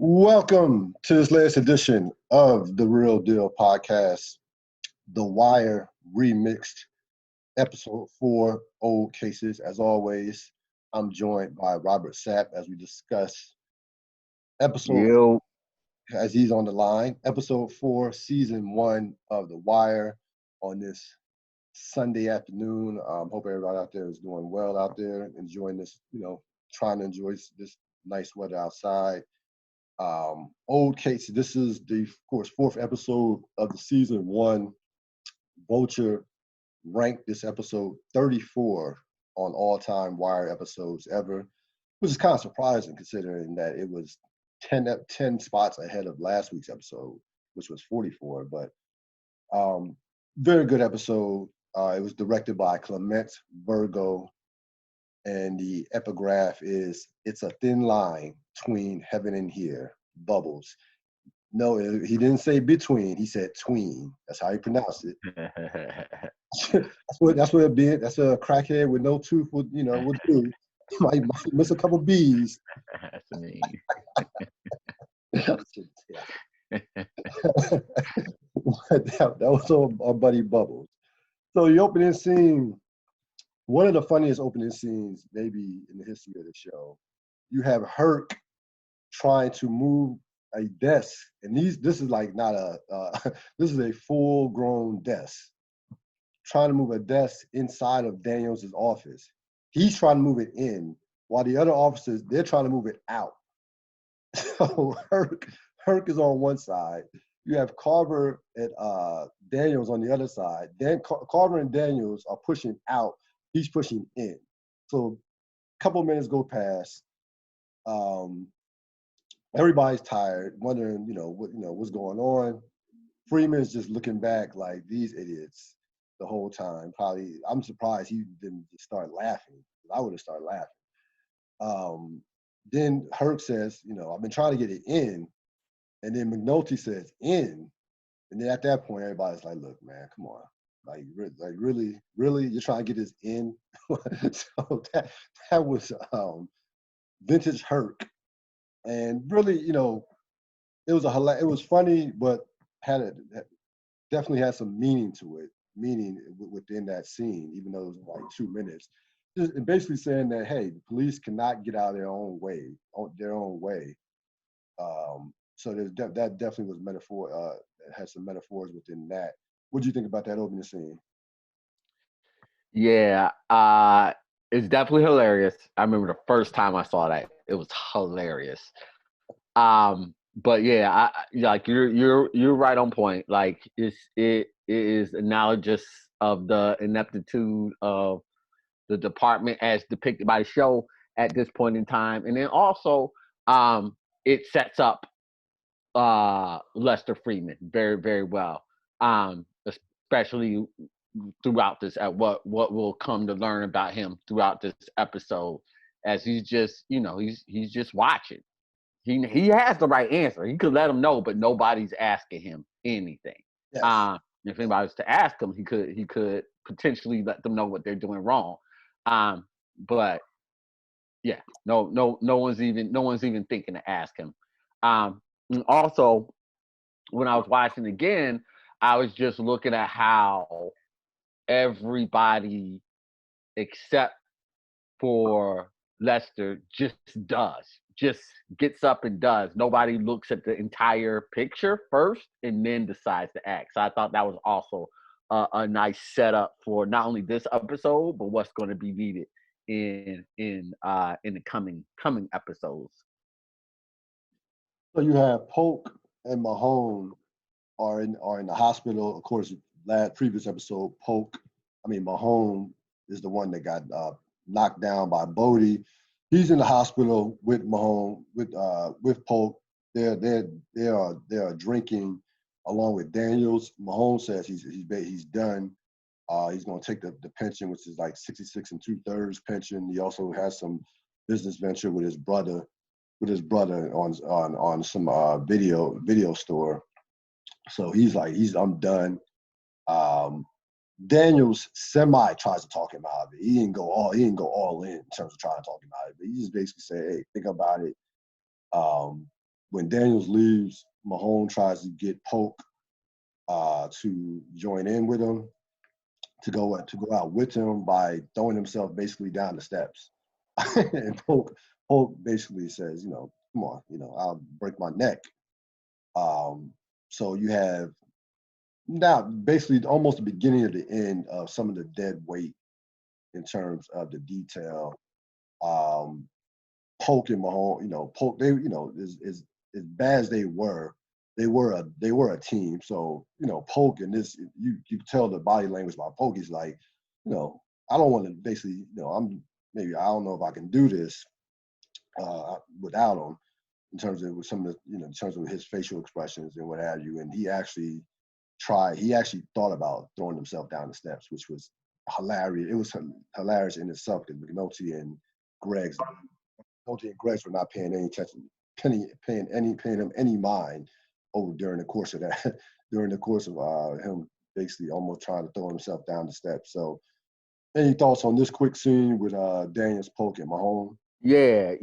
Welcome to this latest edition of the Real Deal Podcast, The Wire Remixed, Episode 4, Old Cases. As always, I'm joined by Robert Sapp as we discuss episode, as he's on the line, Episode 4, Season 1 of The Wire on this Sunday afternoon. Hope everybody out there is doing well out there, enjoying this, trying to enjoy this nice weather outside. Old Cases. This is the, of course, fourth episode of the season 1. Vulture ranked this episode 34 on all-time Wire episodes ever, which is kind of surprising considering that it was 10 spots ahead of last week's episode, which was 44. But very good episode. It was directed by Clement Virgo, and the epigraph is, "It's a thin line between heaven and here, bubbles." No, he didn't say between, he said tween. That's how he pronounced it. that's what a crackhead with no tooth would do. He might miss a couple B's. That's me. that was our buddy Bubbles. So the opening scene, one of the funniest opening scenes maybe in the history of the show. You have Herc trying to move a desk, and this is like not this is a full-grown desk. Trying to move a desk inside of Daniels' office. He's trying to move it in, while the other officers, they're trying to move it out. So Herc is on one side. You have Carver and Daniels on the other side. Then Carver and Daniels are pushing out. He's pushing in. So a couple minutes go past. Everybody's tired, wondering, what's going on. Freeman's just looking back like these idiots the whole time. Probably, I'm surprised he didn't just start laughing. I would have started laughing. Then Herc says, I've been trying to get it in. And then McNulty says, in. And then at that point, everybody's like, look, man, come on. Like really, you're trying to get this in? So that was vintage Herc. And really, it was funny, but definitely had some meaning to it, within that scene, even though it was like 2 minutes. Just basically saying that, hey, the police cannot get out of their own way. So that definitely was metaphor. It had some metaphors within that. What do you think about that opening scene? Yeah, it's definitely hilarious. I remember the first time I saw that, it was hilarious. But yeah, like you're right on point. Like it is analogous of the ineptitude of the department as depicted by the show at this point in time, and then also it sets up Lester Freeman very, very well, especially throughout this, at what we'll come to learn about him throughout this episode, as he's just he's just watching. He has the right answer. He could let him know, but nobody's asking him anything. Yes. If anybody was to ask him, he could potentially let them know what they're doing wrong. But yeah, no one's even thinking to ask him. And also, when I was watching again, I was just looking at how everybody except for Lester just gets up and does. Nobody looks at the entire picture first and then decides to act. So I thought that was also a nice setup for not only this episode, but what's going to be needed in the coming episodes. So you have Polk and Mahone are in the hospital. Of course, previous episode, Mahone is the one that got knocked down by Bodie. He's in the hospital with Mahone, with Polk. They are drinking along with Daniels. Mahone says he's done. He's going to take the pension, which is like 66 2/3 pension. He also has some business venture with his brother on some video store. So I'm done. Daniels semi tries to talk him out of it. He didn't go all in terms of trying to talk him out of it. But he just basically said, hey, think about it. when Daniels leaves, Mahone tries to get Polk to join in with him, to go out with him by throwing himself basically down the steps. And Polk basically says, come on, I'll break my neck. So you have now basically almost the beginning of the end of some of the dead weight in terms of the detail. Polk and Mahone, Polk, they, as bad as they were a team. So, Polk and this, you tell the body language about Polk. He's like, I don't want to basically, I don't know if I can do this without him in terms of some of the, in terms of his facial expressions and what have you. And he actually thought about throwing himself down the steps, which was hilarious. It was hilarious in itself because McNulty and Greggs were not paying any attention, paying him any mind over during the course of him basically almost trying to throw himself down the steps. So, any thoughts on this quick scene with Daniels, Polk, and Mahone? Yeah.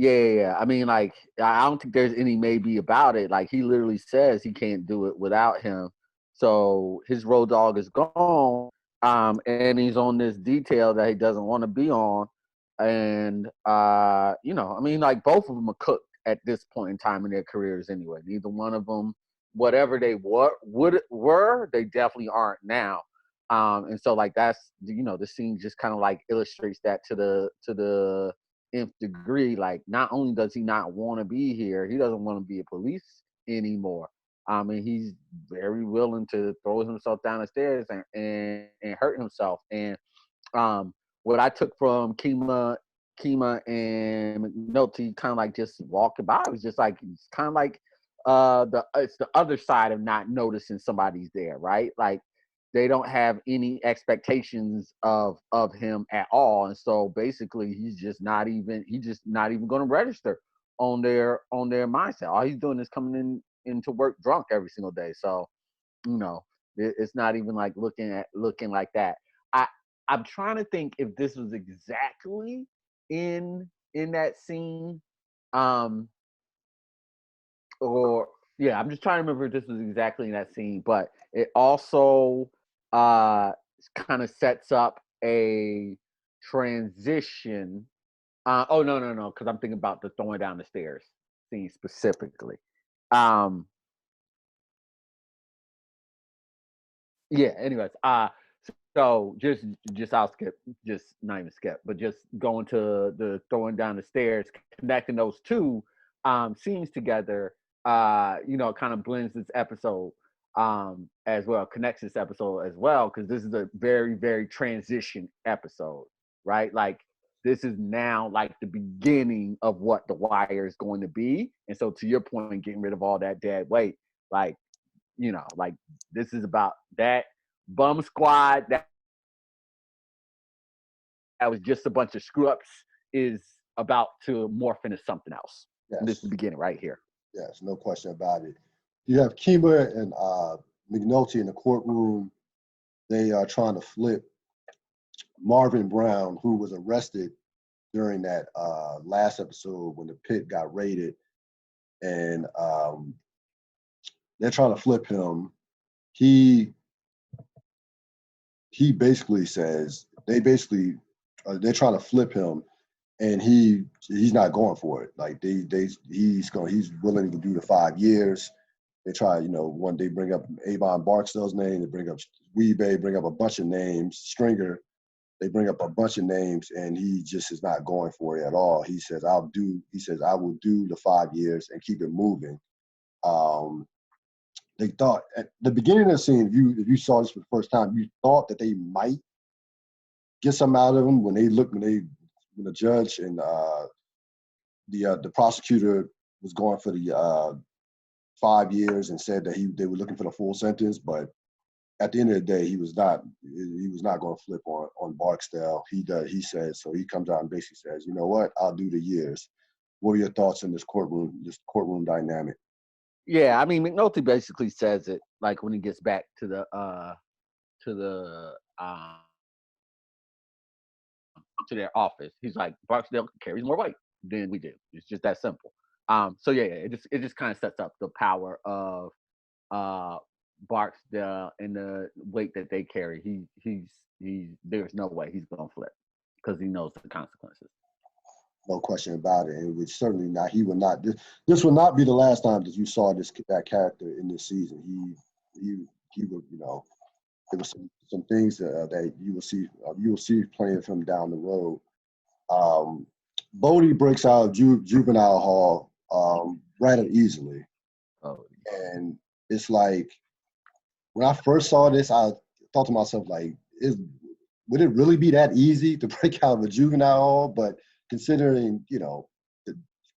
I mean, like, I don't think there's any maybe about it. Like, he literally says he can't do it without him. So his road dog is gone, and he's on this detail that he doesn't want to be on. And, I mean, like, both of them are cooked at this point in time in their careers anyway. Neither one of them, whatever they were, they definitely aren't now. And so, like, that's, the scene just kind of like illustrates that to the nth degree. Like, not only does he not want to be here, he doesn't want to be a police anymore. And he's very willing to throw himself down the stairs and hurt himself. And what I took from Kima and McNulty kind of like just walking by, it was just like, it's kind of like it's the other side of not noticing somebody's there, right? Like, they don't have any expectations of him at all, and so basically he's just not even going to register on their mindset. All he's doing is coming into work drunk every single day. So, it's not even like looking like that. I'm trying to think if this was exactly in that scene, or yeah, I'm just trying to remember if this was exactly in that scene, but it also kind of sets up a transition. Oh, no, because I'm thinking about the throwing down the stairs scene specifically. Yeah. Anyways, so just I'll skip, just not even skip, but just going to the throwing down the stairs, connecting those two scenes together. Kind of blends this episode as well, connects this episode as well, because this is a very, very transition episode, right? Like, this is now like the beginning of what The Wire is going to be. And so, to your point, getting rid of all that dead weight, like, like, this is about that bum squad that was just a bunch of screw ups is about to morph into something else. Yes. This is the beginning right here. Yes, no question about it. You have Kima and McNulty in the courtroom. They are trying to flip Marvin Brown, who was arrested during that last episode when the pit got raided, and they're trying to flip him. He basically says they're trying to flip him, and he's not going for it. Like, he's willing to do the 5 years. They try, when they bring up Avon Barksdale's name, they bring up Weebay, bring up a bunch of names, Stringer, they bring up a bunch of names, and he just is not going for it at all. He says, I will do the 5 years and keep it moving. They thought at the beginning of the scene, if you saw this for the first time, you thought that they might get something out of him when the judge and the prosecutor was going for the 5 years and said that they were looking for the full sentence. But at the end of the day, he was not going to flip on Barksdale. He says, so he comes out and basically says, you know what, I'll do the years. What are your thoughts on this courtroom dynamic? Yeah, I mean, McNulty basically says it like when he gets back to the to their office. He's like, Barksdale carries more weight than we do. It's just that simple. So yeah, it just kind of sets up the power of Barksdale and the weight that they carry. He's there's no way he's gonna flip because he knows the consequences. No question about it. And which certainly not. He will not. This will not be the last time that you saw that character in this season. He will. There were some things that you will see. You will see playing with him down the road. Bodie breaks out of juvenile hall rather easily, Oh, and it's like when I first saw this, I thought to myself like, would it really be that easy to break out of a juvenile hall? But considering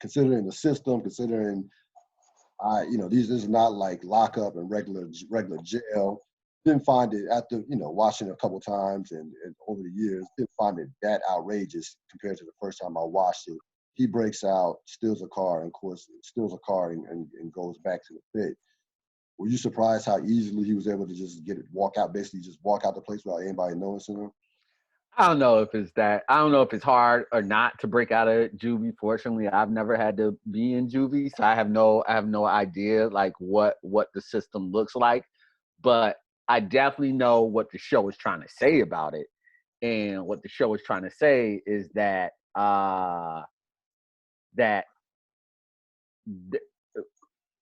considering the system, considering this is not like lockup and regular jail. Didn't find it after watching it a couple times and over the years. Didn't find it that outrageous compared to the first time I watched it. He breaks out, steals a car, and of course steals a car and goes back to the pit. Were you surprised how easily he was able to just basically just walk out the place without anybody noticing him? I don't know if it's that. I don't know if it's hard or not to break out of juvie. Fortunately, I've never had to be in juvie, so I have no idea like what the system looks like. But I definitely know what the show is trying to say about it, and what the show is trying to say is that that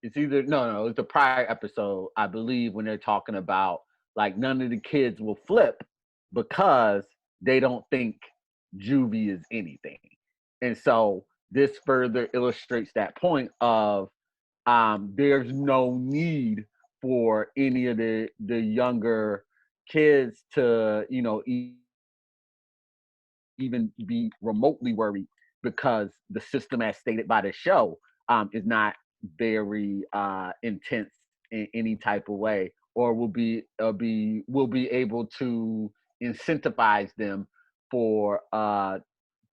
it's either no, it's the prior episode, I believe, when they're talking about like none of the kids will flip because they don't think juvie is anything. And so this further illustrates that point of there's no need for any of the younger kids to even be remotely worried because the system as stated by the show is not very intense in any type of way, or will be able to incentivize them for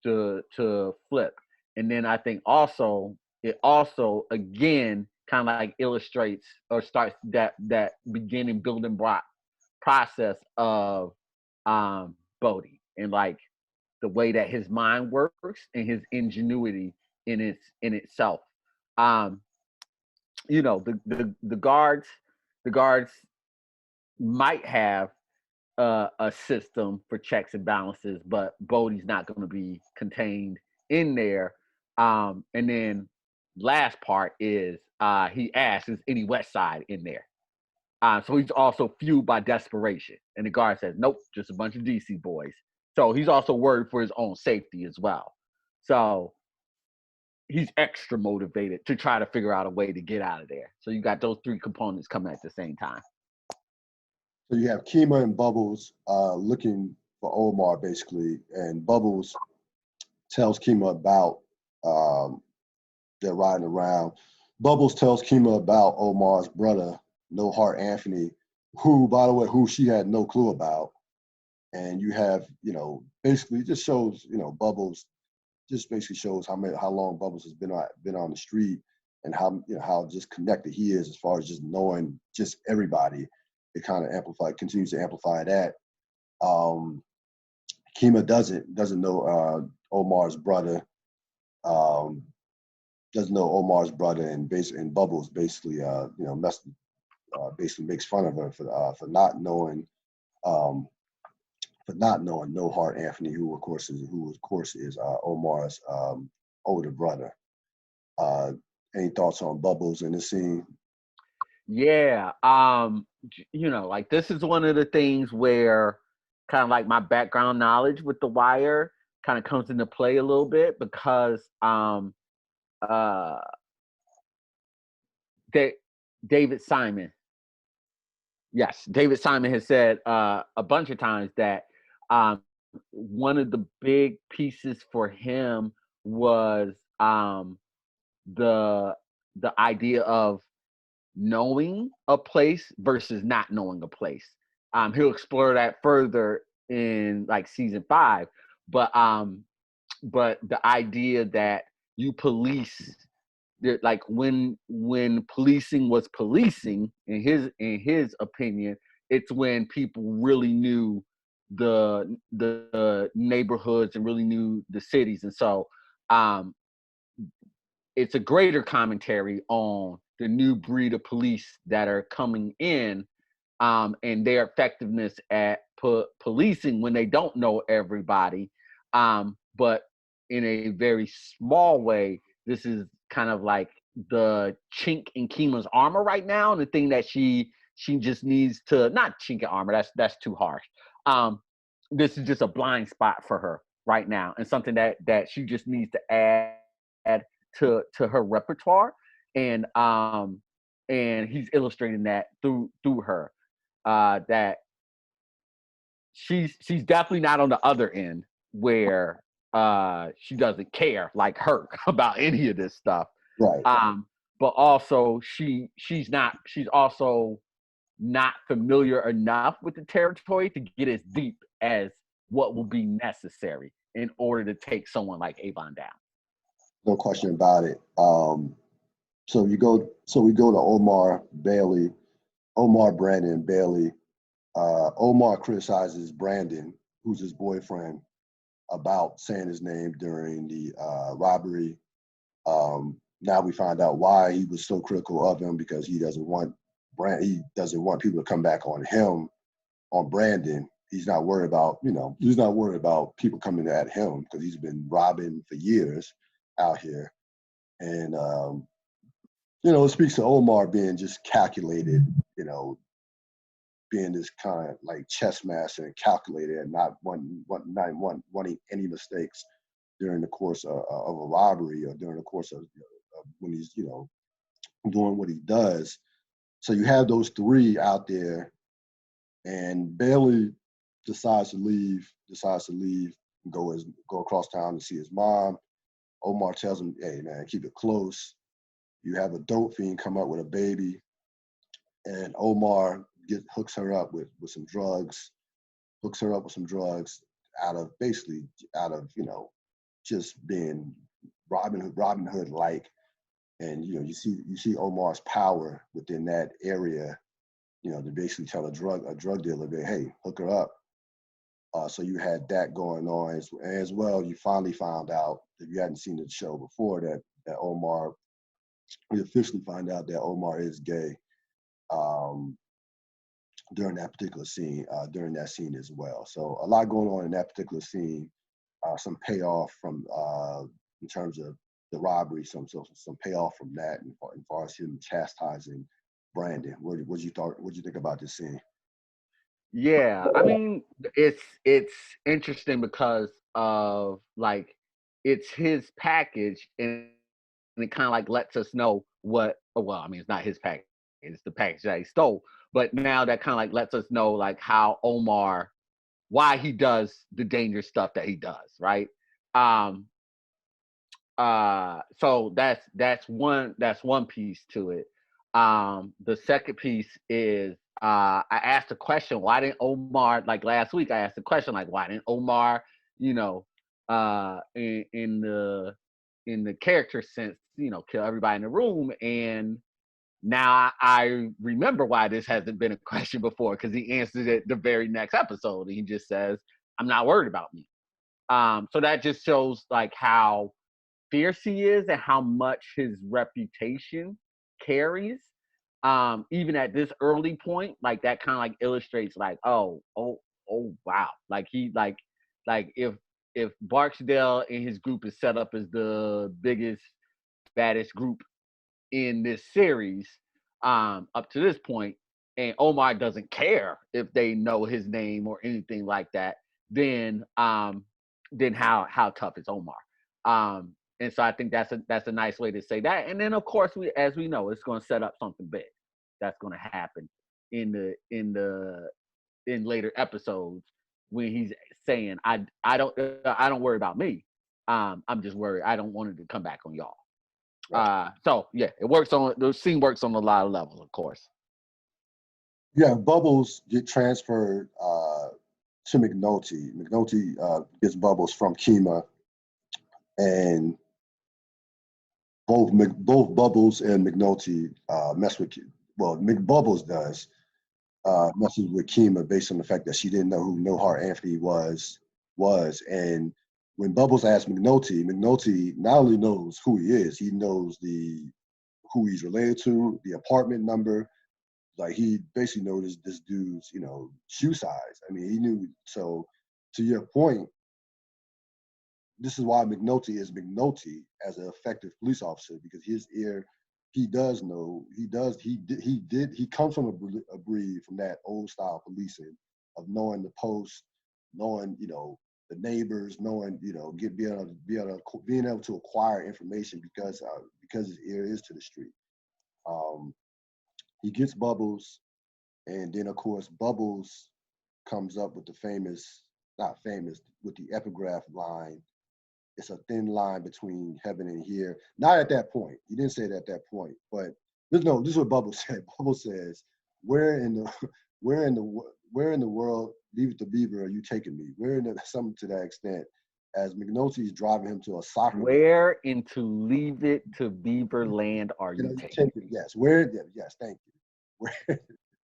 to flip. And then I think also it also again kind of like illustrates or starts that beginning building block process of Bodie and like the way that his mind works and his ingenuity in itself. Um, the guards might have a system for checks and balances, but Bodie's not going to be contained in there. And then last part is he asks, "Is any West Side in there?" So he's also fueled by desperation. And the guard says, "Nope, just a bunch of DC boys." So he's also worried for his own safety as well. So he's extra motivated to try to figure out a way to get out of there. So you got those three components coming at the same time. So you have Kima and Bubbles looking for Omar basically, and Bubbles tells Kima about they're riding around. Bubbles tells Kima about Omar's brother, No Heart Anthony, who, by the way, who she had no clue about. And you have, basically just shows, Bubbles just basically shows how long Bubbles has been on the street and how just connected he is as far as just knowing just everybody. It kind of continues to amplify that. Kima doesn't know Omar's brother. Doesn't know Omar's brother, and Bubbles basically basically makes fun of her for not knowing No Heart Anthony, who of course is Omar's older brother. Any thoughts on Bubbles in this scene? Yeah. Like this is one of the things where kind of like my background knowledge with The Wire kind of comes into play a little bit because David Simon. Yes, David Simon has said a bunch of times that one of the big pieces for him was the idea of knowing a place versus not knowing a place. He'll explore that further in like season 5, but the idea that you police, like when policing was policing in his opinion, it's when people really knew the neighborhoods and really knew the cities. And so it's a greater commentary on the new breed of police that are coming in, and their effectiveness at policing when they don't know everybody. But in a very small way, this is kind of like the chink in Kima's armor right now, and the thing that she just needs to, not chink in armor, that's too harsh. This is just a blind spot for her right now, and something that she just needs to add to her repertoire, and he's illustrating that through her, that she's definitely not on the other end where she doesn't care like her about any of this stuff. Right. But also she's also not familiar enough with the territory to get as deep as what will be necessary in order to take someone like Avon down. No question about it. So we go to Omar Brandon Bailey. Omar criticizes Brandon, who's his boyfriend, about saying his name during the robbery. Now we find out why he was so critical of him, because he doesn't want people to come back on him, on Brandon. He's not worried about people coming at him, because he's been robbing for years out here. And it speaks to Omar being just calculated, being this kind of like chess master and calculated, and not wanting any mistakes during the course of a robbery, or during the course of when he's doing what he does. So you have those three out there, and Bailey decides to leave, and go across town to see his mom. Omar tells him, "Hey man, keep it close. You have a dope fiend come up with a baby," and Omar hooks her up with some drugs, out of just being Robin Hood like. And you see Omar's power within that area, to basically tell a drug dealer, hey, hook her up. So you had that going on as well. You finally found out, if you hadn't seen the show before, that Omar, we officially find out that Omar is gay during that particular scene, as well. So a lot going on in that particular scene. Some payoff from in terms of the robbery, some payoff from that, and as far as him chastising Brandon. What you think about this scene? Yeah, I mean, it's interesting because of like it's his package, and it kind of like lets us know what. Well, I mean, it's not his package; it's the package that he stole. But now that kind of like lets us know like how Omar, why he does the dangerous stuff that he does, right? So that's one piece to it. The second piece is I asked a question, why didn't Omar, like last week I asked a question like, why didn't Omar, in the character sense, kill everybody in the room? And now I remember why this hasn't been a question before, because he answered it the very next episode, and he just says, I'm not worried about me. So that just shows like how fierce he is and how much his reputation carries. Even at this early point, like that kind of like illustrates like, oh wow. Like he like if Barksdale and his group is set up as the biggest, baddest group in this series, up to this point, and Omar doesn't care if they know his name or anything like that, then how tough is Omar? And so I think that's a nice way to say that. And then of course, as we know, it's going to set up something big that's going to happen in later episodes, when he's saying, I don't worry about me. I'm just worried. I don't want it to come back on y'all. Right. So yeah, the scene works on a lot of levels, of course. Yeah, Bubbles get transferred to McNulty. McNulty gets Bubbles from Kima, and both Bubbles and McNulty mess with. Well, Bubbles does messes with Kima based on the fact that she didn't know who No Heart Anthony was, and when Bubbles asked McNulty not only knows who he is, he knows who he's related to, the apartment number. Like he basically knows this dude's, shoe size. I mean, he knew. So to your point, this is why McNulty is McNulty as an effective police officer, because he does know, he comes from a breed from that old style policing of knowing the post, knowing, the neighbors, knowing, being able to acquire information because his ear is to the street. He gets Bubbles, and then of course Bubbles comes up with with the epigraph line. It's a thin line between heaven and here. Not at that point. He didn't say it at that point, but this is what Bubbles said. Bubbles says, where in the world, Leave It to Beaver, are you taking me? Something to that extent, as McNulty's driving him to a soccer. Where into Leave It to Beaver land are you taking me? Yes, thank you. Where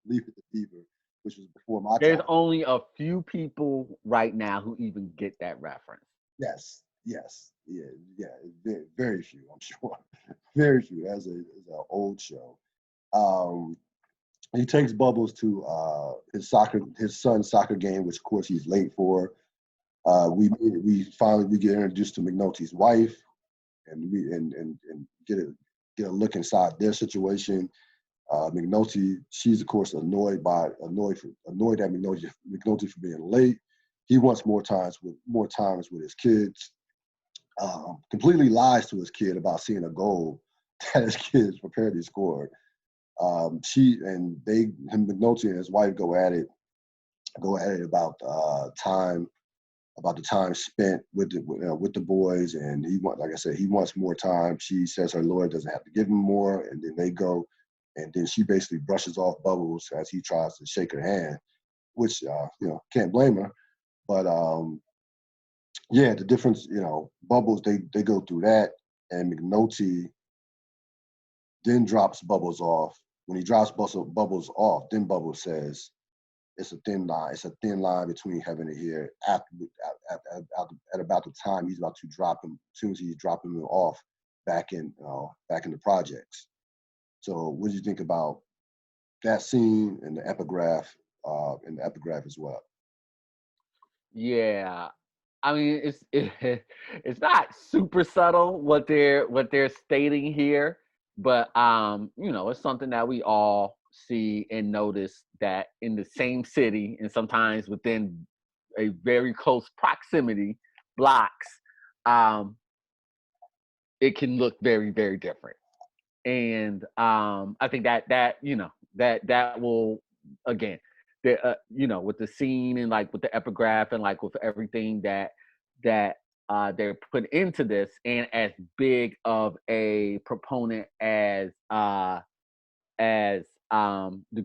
Leave It to Beaver, which was before my time. There's only a few people right now who even get that reference. Yes, very, very few, I'm sure. Very few, as an old show. He takes Bubbles to his son's soccer game, which of course he's late for. We get introduced to McNulty's wife, and get a look inside their situation. McNulty, she's of course annoyed at McNulty for being late. He wants more times with his kids. Completely lies to his kid about seeing a goal that his kids prepared to score. McNulty and his wife go at it about the time spent with the boys, and he wants more time. She says her lawyer doesn't have to give him more, and then they go, and then she basically brushes off Bubbles as he tries to shake her hand, which can't blame her, but the difference, Bubbles, they go through that, and McNulty then drops Bubbles off. When he drops Bubbles off, then Bubbles says, it's a thin line. It's a thin line between heaven and here. At about the time he's about to drop him, as soon as he's dropping him off back in the projects. So, what do you think about that scene and the epigraph as well? Yeah, I mean it's not super subtle what they're stating here, but it's something that we all see and notice, that in the same city and sometimes within a very close proximity, blocks, it can look very, very different. And I think that will, again, with the scene and like with the epigraph and like with everything that they're put into this, and as big of a proponent as the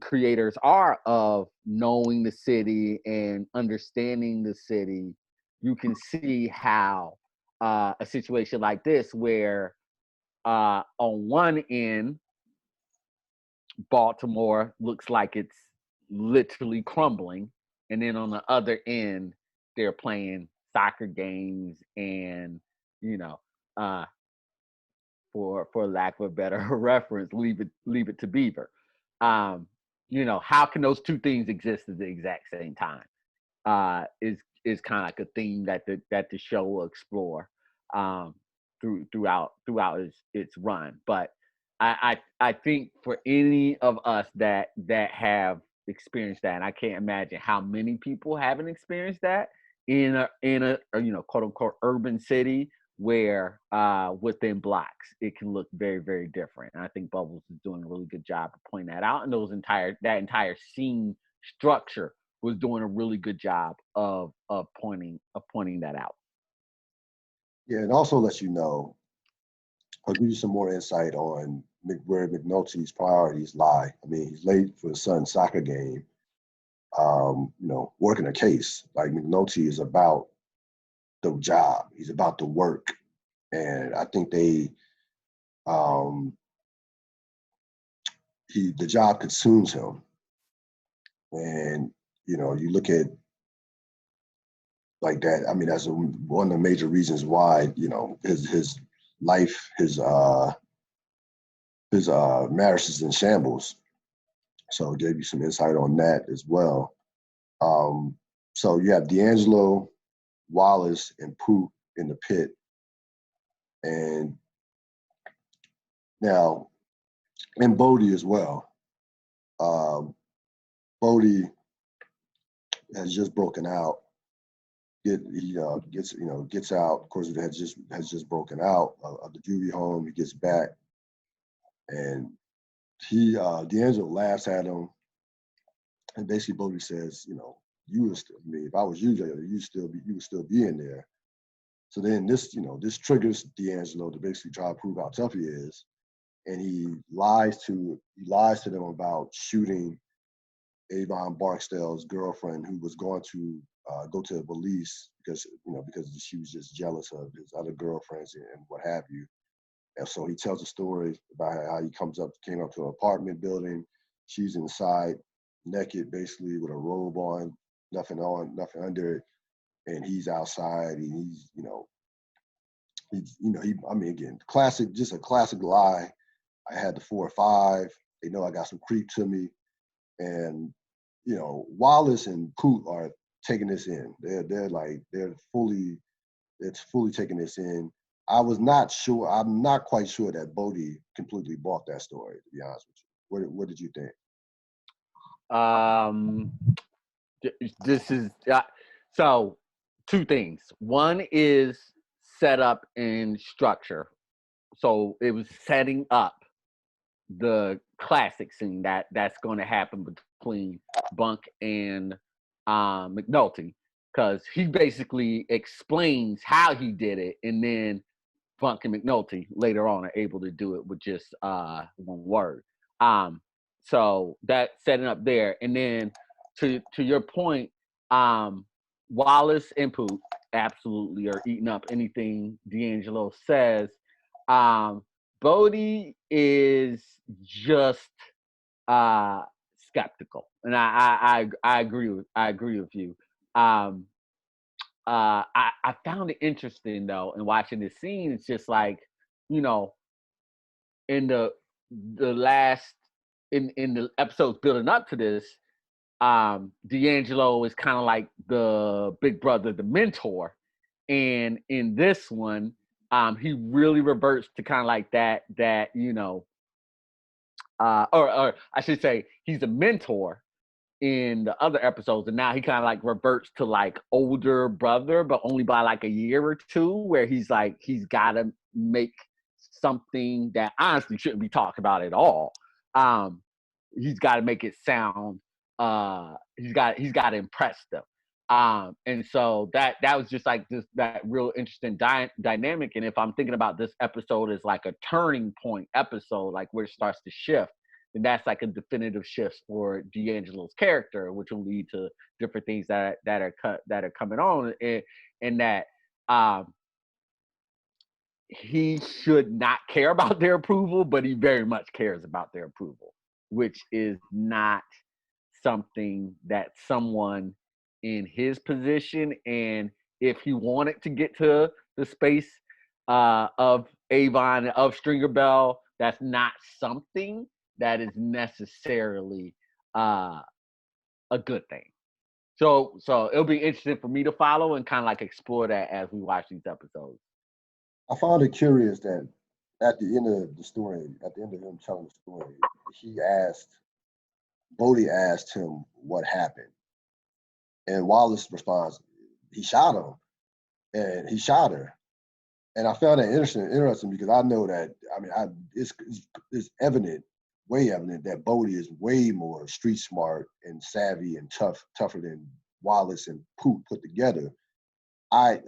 creators are of knowing the city and understanding the city, you can see how a situation like this, where on one end, Baltimore looks like it's literally crumbling, and then on the other end, they're playing soccer games, and uh, for lack of a better reference, leave it to Beaver. How can those two things exist at the exact same time? Is kind of like a theme that the show will explore throughout its run. But I think for any of us that have experienced that, and I can't imagine how many people haven't experienced that in a quote unquote urban city, where within blocks it can look very, very different. And I think Bubbles is doing a really good job of pointing that out, and that entire scene structure was doing a really good job of pointing that out. Yeah, and also let you know, I'll give you some more insight on where McNulty's priorities lie. I mean, he's late for his son's soccer game, working a case. Like, McNulty is about the job. He's about the work. And I think the job consumes him. And, you look at like that. I mean, that's one of the major reasons why, you know, his life, his marriage is in shambles. So it gave you some insight on that as well. So you have D'Angelo, Wallace, and Poot in the pit. And now, and Bodie as well. Bodie has just broken out. Gets out. Of course, it has just broken out of the juvie home. He gets back, and D'Angelo laughs at him, and basically Bodie says, you know, you would still, I mean, if I was you, you would still be in there. So then this triggers D'Angelo to basically try to prove how tough he is, and he lies to them about shooting Avon Barksdale's girlfriend, who was going to go to the police because she was just jealous of his other girlfriends and what have you. And so he tells a story about how he came up to an apartment building. She's inside, naked, basically with a robe on, nothing under it, and he's outside. And again, just a classic lie. I had the 4 or 5. They know I got some creep to me. And, you know, Wallace and Poot are taking this in. They're fully taking this in. I'm not quite sure that Bodie completely bought that story, to be honest with you. What did you think? This is so 2 things. One is setup and structure. So it was setting up the classic scene that's going to happen between Bunk and McNulty, because he basically explains how he did it, and then Bunk and McNulty later on are able to do it with just one word. So that setting up there, and then to your point, Wallace and Poot absolutely are eating up anything D'Angelo says. Bodie is just skeptical, and I agree with you. I found it interesting though in watching this scene. It's just like, you know, in the last in the episodes building up to this, D'Angelo is kind of like the big brother, the mentor, and in this one, he really reverts to kind of like that you know, or I should say, he's a mentor in the other episodes, and now he kind of like reverts to like older brother, but only by like a year or 2, where he's got to make something that honestly shouldn't be talked about at all. He's got to make it sound. He's got to impress them. And so that was just like that real interesting dynamic. And if I'm thinking about this episode as like a turning point episode, like where it starts to shift, then that's like a definitive shift for D'Angelo's character, which will lead to different things that are coming on, and that he should not care about their approval, but he very much cares about their approval, which is not something that someone in his position, and if he wanted to get to the space of Avon, of Stringer Bell, that's not something that is necessarily a good thing. So it'll be interesting for me to follow and kind of like explore that as we watch these episodes. I found it curious that at the end of the story, at the end of him telling the story, Bodie asked him what happened. And Wallace responds, he shot him, and he shot her. And I found that interesting because I know that, I mean, it's evident, way evident that Bodie is way more street smart and savvy and tougher than Wallace and Poot put together. I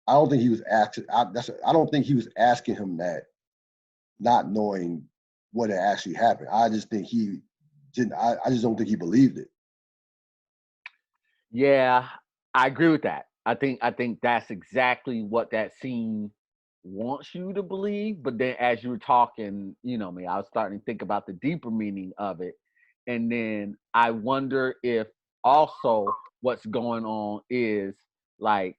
don't think he was I don't think he was asking him that, not knowing what had actually happened. I just think he didn't. I just don't think he believed it. Yeah, I agree with that. I think that's exactly what that scene wants you to believe. But then as you were talking, you know me, I was starting to think about the deeper meaning of it. And then I wonder if also what's going on is like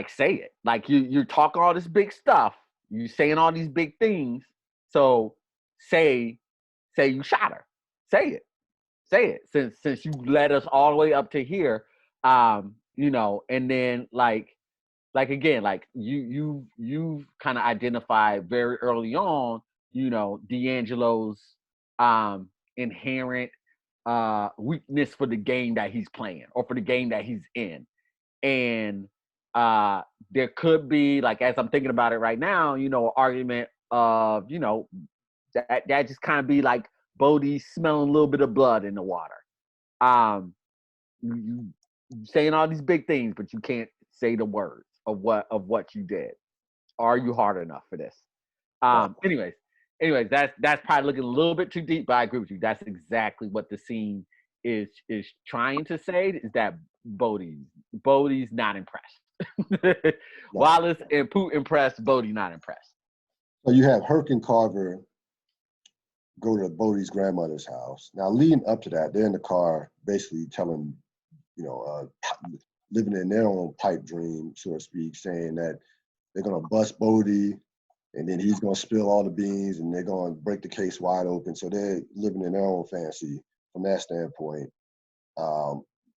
say it. Like you're talking all this big stuff. You saying all these big things. So say you shot her. Say it. Say it. Since you led us all the way up to here, and then like again, like you've kind of identified very early on, D'Angelo's inherent weakness for the game that he's playing or for the game that he's in. And there could be, like, as I'm thinking about it right now, an argument of, that just kind of be like Bodie smelling a little bit of blood in the water. You saying all these big things, but you can't say the words of what you did. Are you hard enough for this? Anyways, that's probably looking a little bit too deep, but I agree with you. That's exactly what the scene is trying to say, is that Bodie's not impressed. Wallace and Poot impressed, Bodie not impressed. So you have Herc and Carver go to Bodie's grandmother's house. Now, leading up to that, they're in the car basically telling, living in their own pipe dream, so to speak, saying that they're going to bust Bodie and then he's going to spill all the beans and they're going to break the case wide open. So they're living in their own fantasy from that standpoint,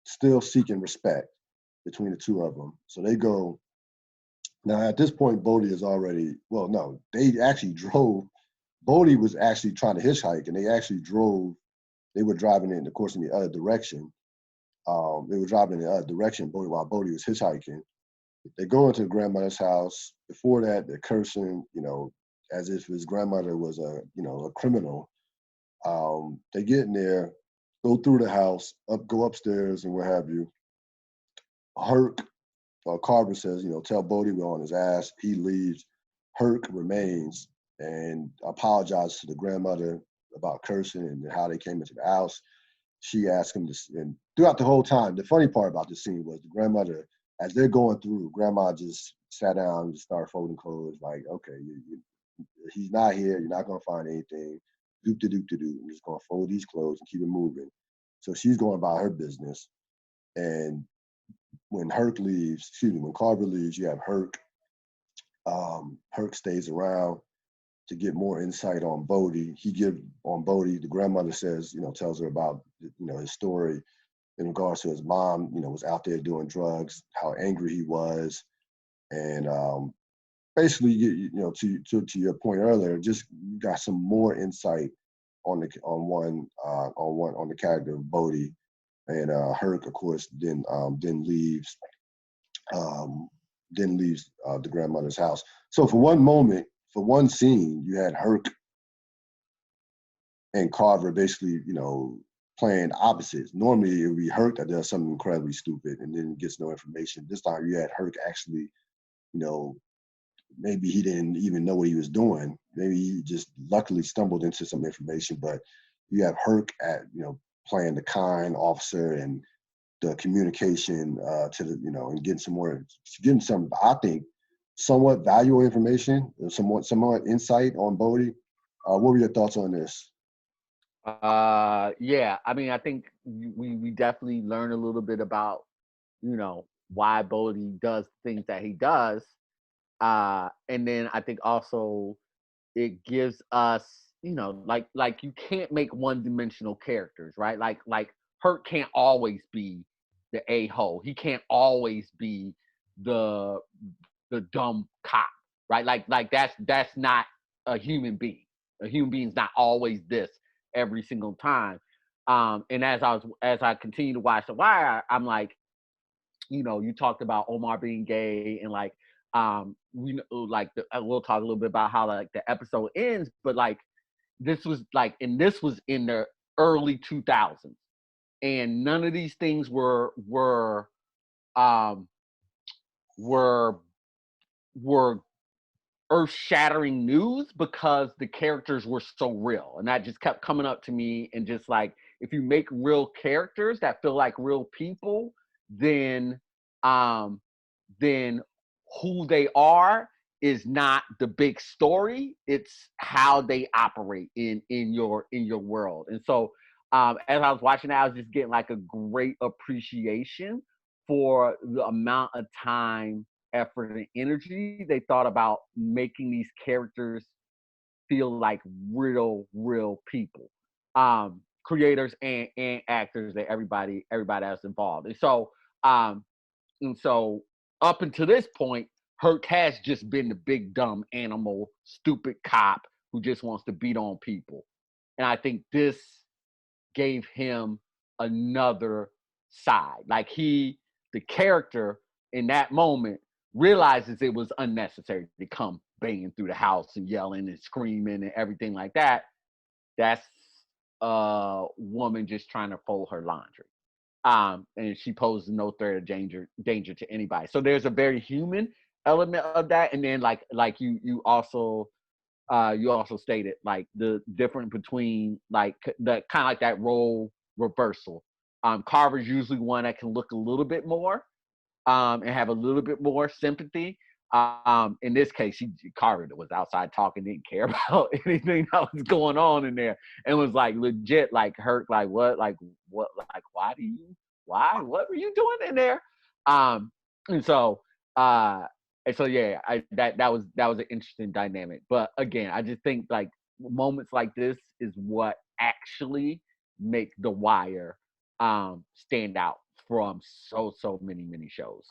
still seeking respect between the two of them. So they go. Now, at this point, Bodie is already, well, no, they actually drove. Bodie was actually trying to hitchhike, and they actually drove. They were driving in, of course, in the other direction. They were driving in the other direction while Bodie was hitchhiking. They go into the grandmother's house. Before that, they're cursing, as if his grandmother was a criminal. They get in there, go through the house, go upstairs, and what have you. Herc, Carver says, tell Bodie we're on his ass. He leaves. Herc remains and apologizes to the grandmother about cursing and how they came into the house. She asked him to, and throughout the whole time, the funny part about this scene was the grandmother, as they're going through, grandma just sat down and just started folding clothes, like, okay, he's not here, you're not going to find anything, doop-de-doop-de-doo, I'm just going to fold these clothes and keep it moving. So she's going about her business. And when Carver leaves, you have Herc. Herc stays around to get more insight on Bodie. The grandmother says, tells her about, his story in regards to his mom, was out there doing drugs, how angry he was. And basically, to your point earlier, just got some more insight on the character of Bodie. And Herc, of course, then leaves the grandmother's house. So for one scene, you had Herc and Carver basically, playing opposites. Normally it would be Herc that does something incredibly stupid and then gets no information. This time you had Herc actually, maybe he didn't even know what he was doing. Maybe he just luckily stumbled into some information, but you have Herc playing the kind officer and the communication to the, and getting some, I think, somewhat valuable information, somewhat insight on Bodie. What were your thoughts on this? Yeah, I mean, I think we definitely learn a little bit about, why Bodie does things that he does. And then I think also it gives us, like you can't make one-dimensional characters, right? Like Herc can't always be the a-hole. He can't always be the dumb cop, right? Like that's not a human being. A human being's not always this every single time. And as I continue to watch The Wire, I'm like, you talked about Omar being gay and like, we'll talk a little bit about how like the episode ends, but like this was in the early 2000s, and none of these things were earth-shattering news because the characters were so real, and that just kept coming up to me. And just like, if you make real characters that feel like real people, then who they are is not the big story. It's how they operate in your world. And so as I was watching that, I was just getting like a great appreciation for the amount of time, effort, and energy they thought about making these characters feel like real people, creators and actors, that everybody else involved. Um, and so up until this point, Herc has just been the big dumb animal, stupid cop who just wants to beat on people. And I think this gave him another side. Like the character in that moment realizes it was unnecessary to come banging through the house and yelling and screaming and everything like that. That's a woman just trying to fold her laundry. And she poses no threat of danger to anybody. So there's a very human element of that. And then like you also stated, like the difference between like the kind of like that role reversal. Carver's usually one that can look a little bit more and have a little bit more sympathy. In this case, Carver was outside talking, didn't care about anything that was going on in there, and was like legit like hurt, like what, what were you doing in there? And so yeah, that was an interesting dynamic. But again, I just think like moments like this is what actually make The Wire stand out from so many shows.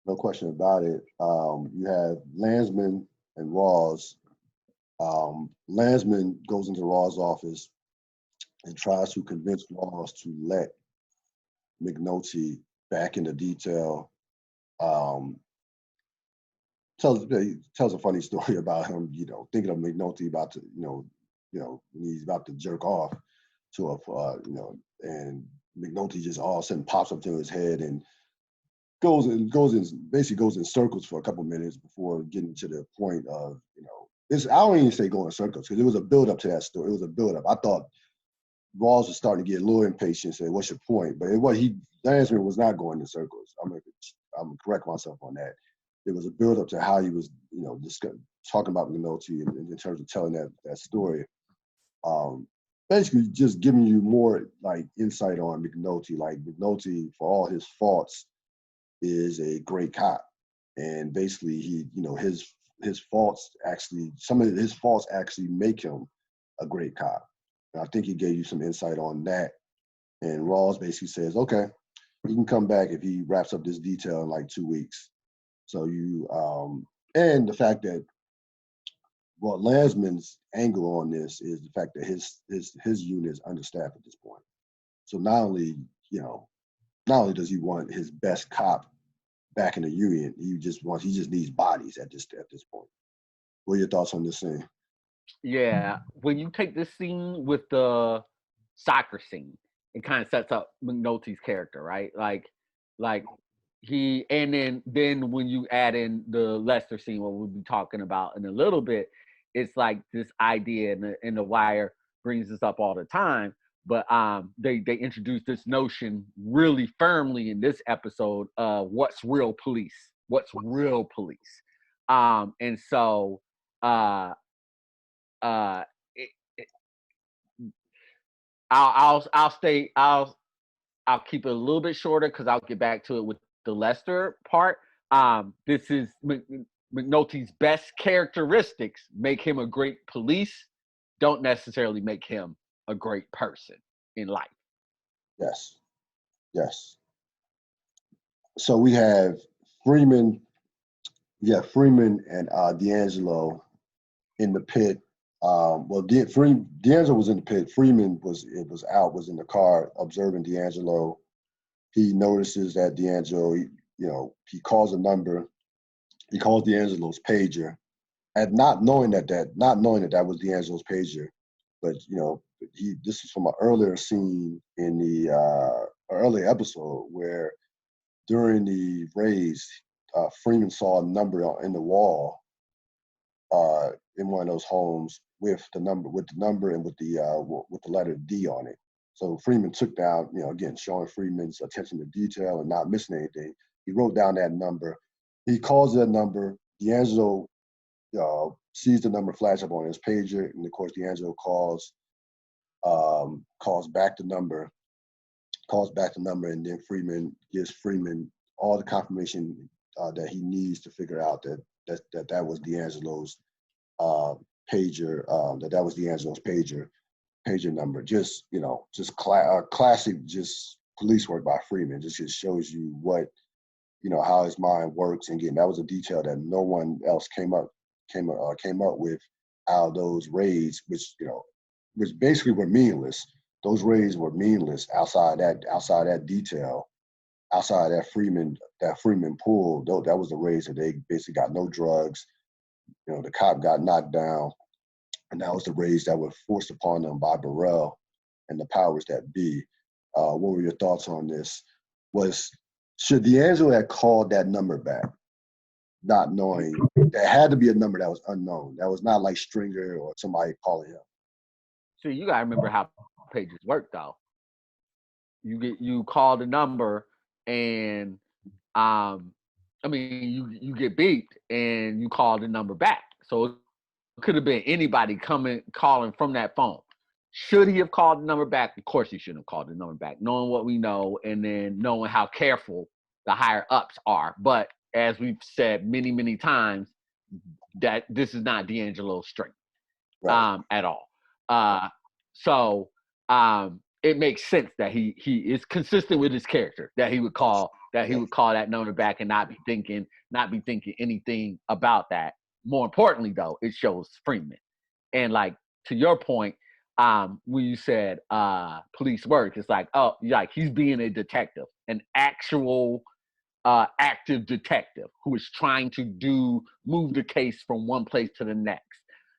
No question about it. You have Landsman and Rawls. Landsman goes into Rawls' office and tries to convince Rawls to let McNulty back into detail. Tells a funny story about him, thinking of McNulty about to, when he's about to jerk off to a, and McNulty just all of a sudden pops up to his head and basically goes in circles for a couple minutes before getting to the point of, I don't even say go in circles because it was a build up to that story. It was a build up. I thought Rawls was starting to get a little impatient, saying, "What's your point?" But Landsman was not going in circles. I'm gonna correct myself on that. There was a build up to how he was, talking about McNulty in terms of telling that story. Basically, just giving you more like insight on McNulty. Like McNulty, for all his faults, is a great cop, and basically his faults actually, some of his faults actually make him a great cop. And I think he gave you some insight on that. And Rawls basically says, okay, he can come back if he wraps up this detail in like 2 weeks. So and the fact that Landsman's angle on this is the fact that his unit is understaffed at this point. So not only does he want his best cop back in the union, he just needs bodies at this point. What are your thoughts on this scene? Yeah, when you take this scene with the soccer scene, it kind of sets up McNulty's character, right? Like he, and then when you add in the Lester scene, what we'll be talking about in a little bit, it's like this idea, and the Wire brings this up all the time. But they introduce this notion really firmly in this episode of what's real police, and so it, I'll keep it a little bit shorter because I'll get back to it with the Lester part. This is McNulty's best characteristics make him a great police, don't necessarily make him a great person in life. Yes. So we have Freeman. Yeah, Freeman and D'Angelo in the pit. D'Angelo was in the pit. Freeman was in the car observing D'Angelo. He notices that D'Angelo, he calls a number. He calls D'Angelo's pager, and not knowing that was D'Angelo's pager. But this is from an earlier scene in the earlier episode where during the raise, Freeman saw a number in the wall in one of those homes with the number and with the letter D on it. So Freeman took down, again, showing Freeman's attention to detail and not missing anything. He wrote down that number. He calls that number. D'Angelo sees the number flash up on his pager, and of course D'Angelo calls calls back the number, and then Freeman gives Freeman all the confirmation that he needs to figure out that was D'Angelo's pager, that was D'Angelo's pager number. Just classic, just police work by Freeman. Just shows you what, how his mind works. And again, that was a detail that no one else came up with out of those raids, which basically were meaningless. Those raids were meaningless outside that detail, outside that Freeman pull. That was the raids that they basically got no drugs. The cop got knocked down, and that was the raids that were forced upon them by Burrell and the powers that be. What were your thoughts on this? Should D'Angelo have called that number back, not knowing there had to be a number that was unknown? That was not like Stringer or somebody calling him. So you gotta remember how pages work, though. You call the number, and you get beeped, and you call the number back. So it could have been anybody calling from that phone. Should he have called the number back? Of course he shouldn't have called the number back, knowing what we know and then knowing how careful the higher ups are. But as we've said many, many times, that this is not D'Angelo's strength, right, at all. So it makes sense that he is consistent with his character, that he would call that number back and not be thinking anything about that. More importantly, though, it shows Freeman. And like, to your point, when you said police work, it's like, he's being a detective, an actual active detective who is trying to move the case from one place to the next.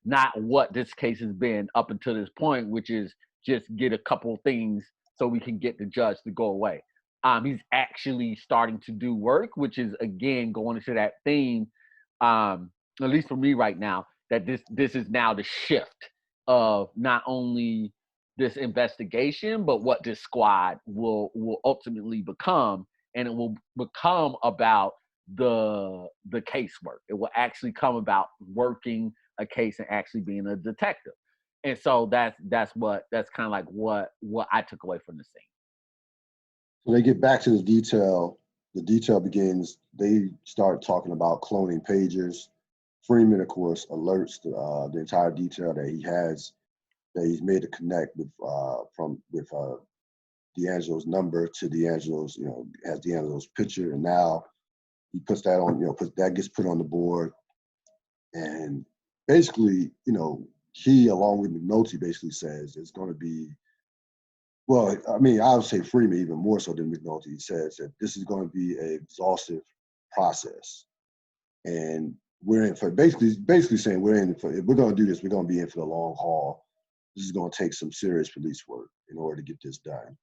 Not what this case has been up until this point, which is just get a couple things so we can get the judge to go away. He's actually starting to do work, which is, again, going into that theme, at least for me right now, that this is now the shift of not only this investigation, but what this squad will ultimately become. And it will become about the casework. It will actually come about working a case and actually being a detective. And so that's kind of like what I took away from the scene. So they get back to the detail. The detail begins. They start talking about cloning pagers. Freeman, of course, alerts the entire detail that he's made a connect with D'Angelo's number to D'Angelo's, has D'Angelo's picture, and now he puts that on, that gets put on the board, and basically, he, along with McNulty, basically says it's going to be, well, I would say Freeman even more so than McNulty. He says that this is going to be an exhaustive process, and we're in for basically saying if we're going to do this, we're going to be in for the long haul. This is going to take some serious police work in order to get this done.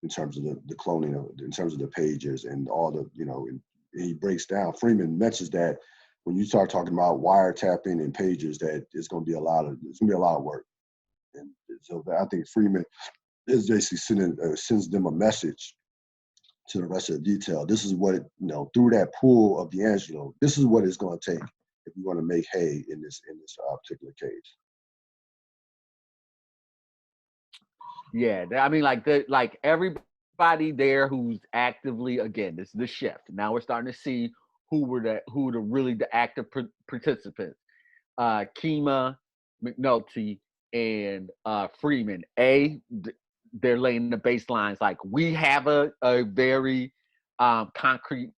In terms of the cloning, in terms of the pagers and all the, and he breaks down. Freeman mentions that when you start talking about wiretapping and pagers, that it's going to be a lot of work. And so I think Freeman is basically sends them a message to the rest of the detail. This is what, through that pool of D'Angelo, this is what it's going to take if we want to make hay in this particular case. Yeah, like everybody there who's actively, again, this is the shift. Now we're starting to see who were the active participants. Kima, McNulty, and Freeman. They're laying the baselines. Like, we have a very concrete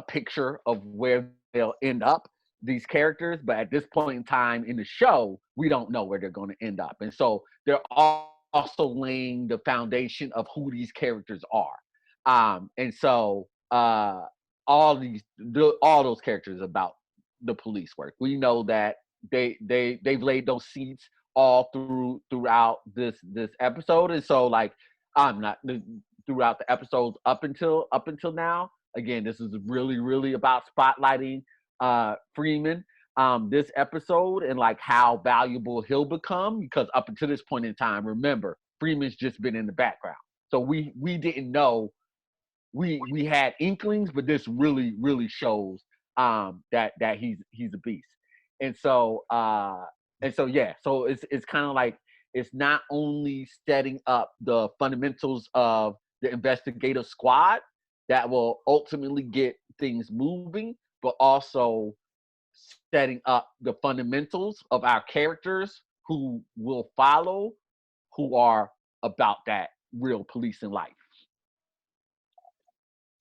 picture of where they'll end up, these characters, but at this point in time in the show, we don't know where they're going to end up. And so they're also laying the foundation of who these characters are. And so all those characters about the police work. We know that they've laid those seeds all throughout this episode. And so, like, throughout the episodes up until now. Again, this is really, really about spotlighting Freeman this episode, and like how valuable he'll become, because up until this point in time, remember, Freeman's just been in the background. So we didn't know. We had inklings, but this really, really shows that he's a beast. And so And so yeah, so it's kind of like it's not only setting up the fundamentals of the investigative squad that will ultimately get things moving, but also setting up the fundamentals of our characters who will follow, who are about that real policing life.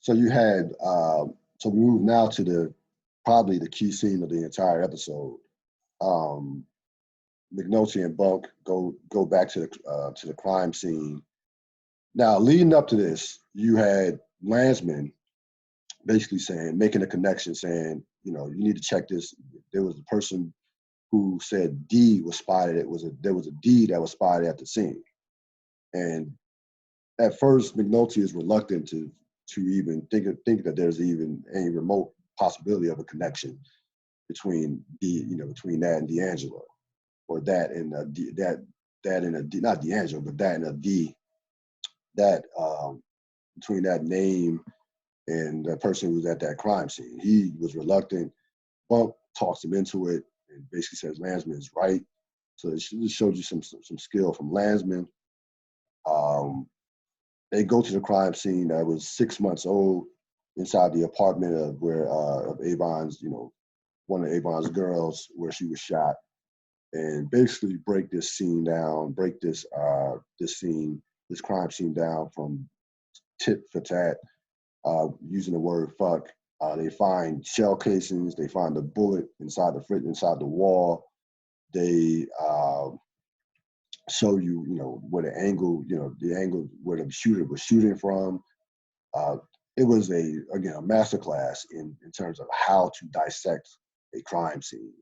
So you had, so we move now to probably the key scene of the entire episode. McNulty and Bunk go back to the crime scene. Now, leading up to this, you had Landsman basically making a connection, saying, you need to check this. There was a person who said D was spotted. There was a D that was spotted at the scene, and at first McNulty is reluctant to even think that there's even any remote possibility of a connection between between that and D'Angelo, or that and that and a D, not D'Angelo, but that and a D, that between that name and the person who was at that crime scene. He was reluctant. Bunk talks him into it and basically says Landsman is right. So it just showed you some skill from Landsman. They go to the crime scene that was 6 months old, inside the apartment of Avon's, one of Avon's girls, where she was shot, and basically break this crime scene down from tit for tat, using the word fuck. They find shell casings. They find a bullet inside the wall. They show you, where the angle where the shooter was shooting from. It was a masterclass in terms of how to dissect a crime scene.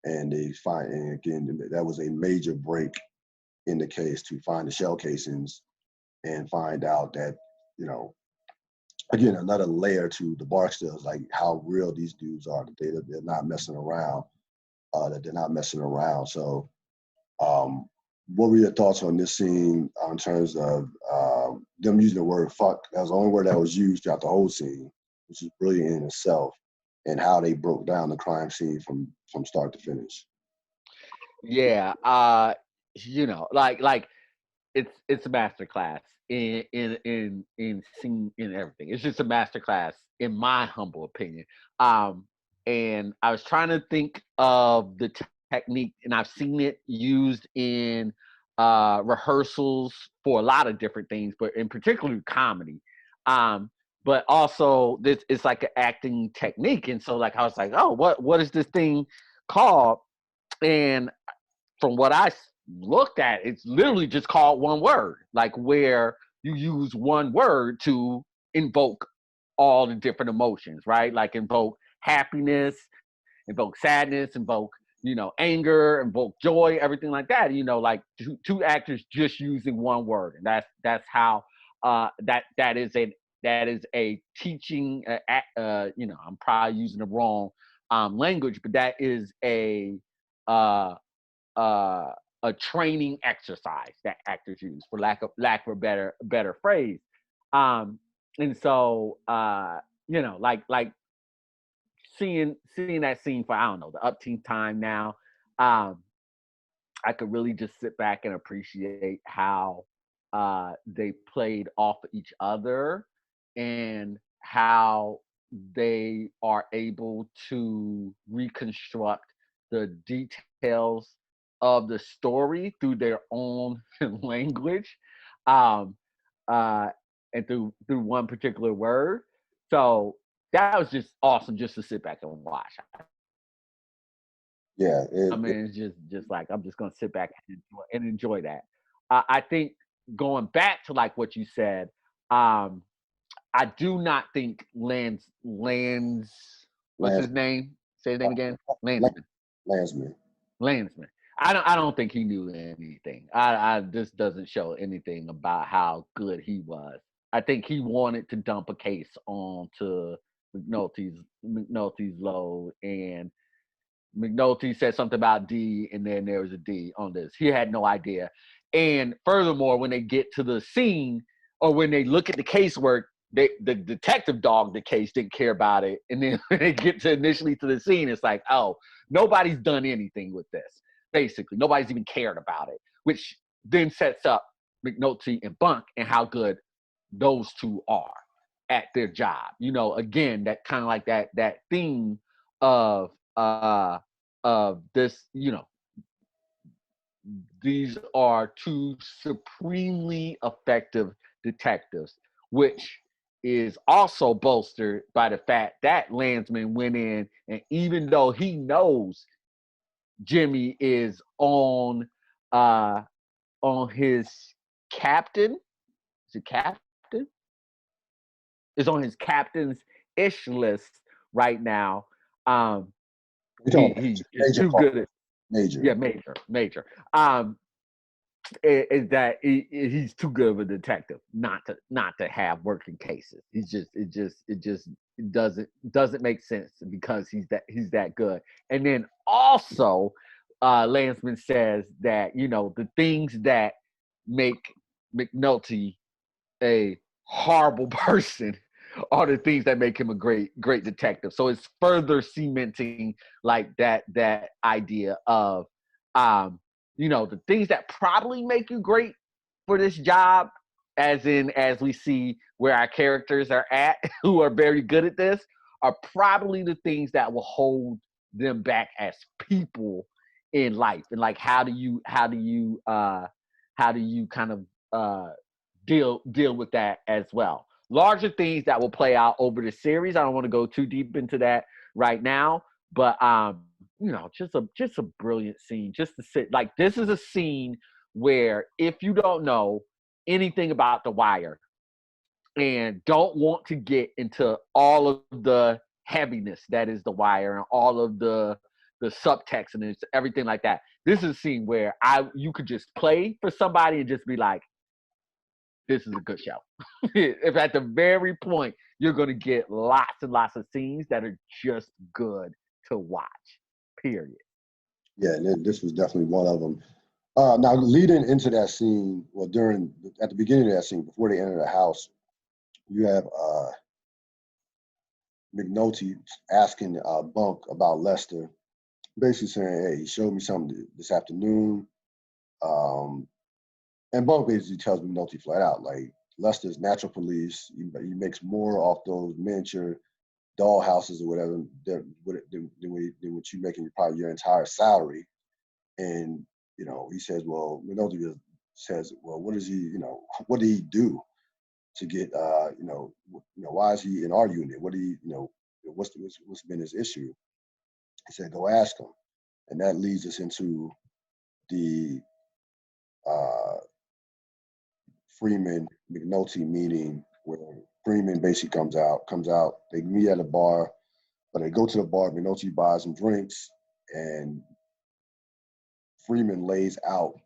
And again, that was a major break in the case, to find the shell casings and find out that, again, another layer to the Barksdales, like how real these dudes are, that they're not messing around, So what were your thoughts on this scene in terms of them using the word fuck? That was the only word that was used throughout the whole scene, which is brilliant in itself, and how they broke down the crime scene from start to finish. Yeah, like it's a masterclass in scene, in everything. It's just a masterclass in my humble opinion. And I was trying to think of the technique, and I've seen it used in rehearsals for a lot of different things, but in particular comedy. But also this is like an acting technique, and so like I was like, oh, what is this thing called? And from what I looked at, it's literally just called one word, like where you use one word to invoke all the different emotions, right? Like invoke happiness, invoke sadness, invoke, anger, invoke joy, everything like that. Like two actors just using one word, and that's how that is a teaching. I'm probably using the wrong language, but that is uh, a training exercise that actors use, for lack of a better phrase. And so like seeing that scene for, I don't know, the upteenth time now, I could really just sit back and appreciate how they played off of each other, and how they are able to reconstruct the details of the story through their own language, um, and through one particular word. So that was just awesome, just to sit back and watch. Yeah, It's just like I'm just gonna sit back and enjoy that. I think, going back to like what you said, I do not think what's his name? Say his name again. Landsman. Landsman. I don't think he knew anything. I This doesn't show anything about how good he was. I think he wanted to dump a case onto McNulty's load, and McNulty said something about D, and then there was a D on this. He had no idea. And furthermore, when they get to the scene, or when they look at the casework, the detective dogged the case, didn't care about it. And then when they get initially to the scene, it's like, oh, nobody's done anything with this. basically. Nobody's even cared about it, which then sets up McNulty and Bunk and how good those two are at their job. You know, again, that kind of like that theme of this, you know, these are two supremely effective detectives, which is also bolstered by the fact that Landsman went in, and even though he knows Jimmy is on his captain, is it captain? Is on his captain's ish list right now. He's Major too part. good at Major. yeah, major. Is that he's too good of a detective not to have working cases. It doesn't make sense because he's that good. And then also, Landsman says that, you know, the things that make McNulty a horrible person are the things that make him a great detective. So it's further cementing like that idea of you know, the things that probably make you great for this job, as we see where our characters are at who are very good at this, are probably the things that will hold them back as people in life. And like how do you kind of deal with that as well. Larger things that will play out over the series. I don't want to go too deep into that right now, but you know, just a brilliant scene. Just to sit like this is a scene where if you don't know anything about The Wire and don't want to get into all of the heaviness that is The Wire and all of the subtext and everything like that, this is a scene where you could just play for somebody and just be like, this is a good show. If at the very point, you're going to get lots and lots of scenes that are just good to watch, period. Yeah, and this was definitely one of them. Now, leading into that scene, well, at the beginning of that scene, before they enter the house, you have McNulty asking Bunk about Lester, basically saying, hey, he showed me something this afternoon. And Bunk basically tells McNulty flat out, like, Lester's natural police. He makes more off those miniature doll houses or whatever than what you make in probably your entire salary. And, you know, he says, well, McNulty says, well, what did he do to get, why is he in our unit? What do you, what's been his issue? He said, go ask him. And that leads us into the Freeman McNulty meeting where Freeman basically comes out, they meet at a bar, but they go to the bar, McNulty buys some drinks, and Freeman lays out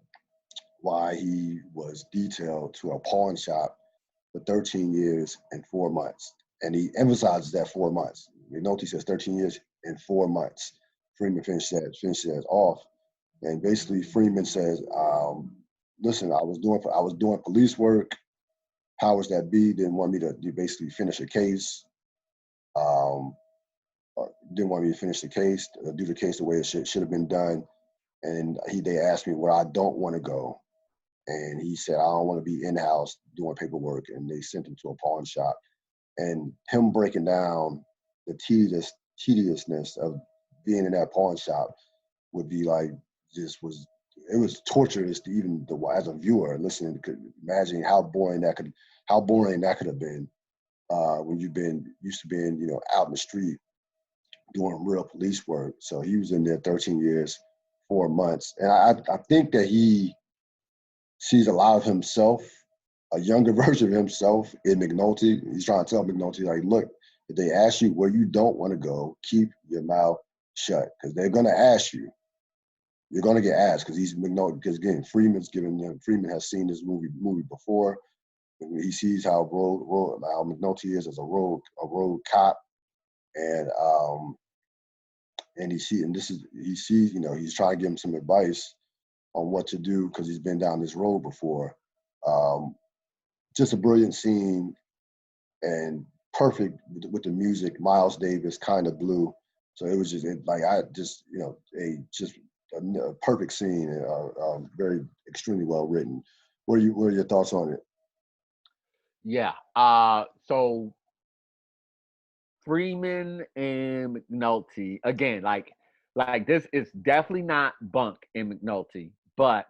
why he was detailed to a pawn shop for 13 years and 4 months. And he emphasizes that 4 months. McNulty says 13 years and 4 months. Freeman finishes that off. And basically Freeman says, listen, I was doing police work. Powers that be didn't want me to basically finish a case. Didn't want me to finish the case, do the case the way it should have been done. And they asked me where I don't want to go. And he said, I don't want to be in-house doing paperwork. And they sent him to a pawn shop. And him breaking down the tediousness of being in that pawn shop would be like, it was torturous to even as a viewer listening, could imagine how boring that could have been when you've been used to being, out in the street doing real police work. So he was in there 13 years, 4 months. And I think that he sees a lot of himself, a younger version of himself in McNulty. He's trying to tell McNulty, like, look, if they ask you where you don't want to go, keep your mouth shut, because they're going to ask you. You're going to get asked because again, Freeman has seen this movie before. He sees how McNulty is as a rogue cop, and he sees, he's trying to give him some advice on what to do because he's been down this road before. Just a brilliant scene and perfect with the music. Miles Davis, Kind of Blue. So it was just a perfect scene, very extremely well written. What are your thoughts on it? Yeah. So Freeman and McNulty again, like this is definitely not Bunk and McNulty, but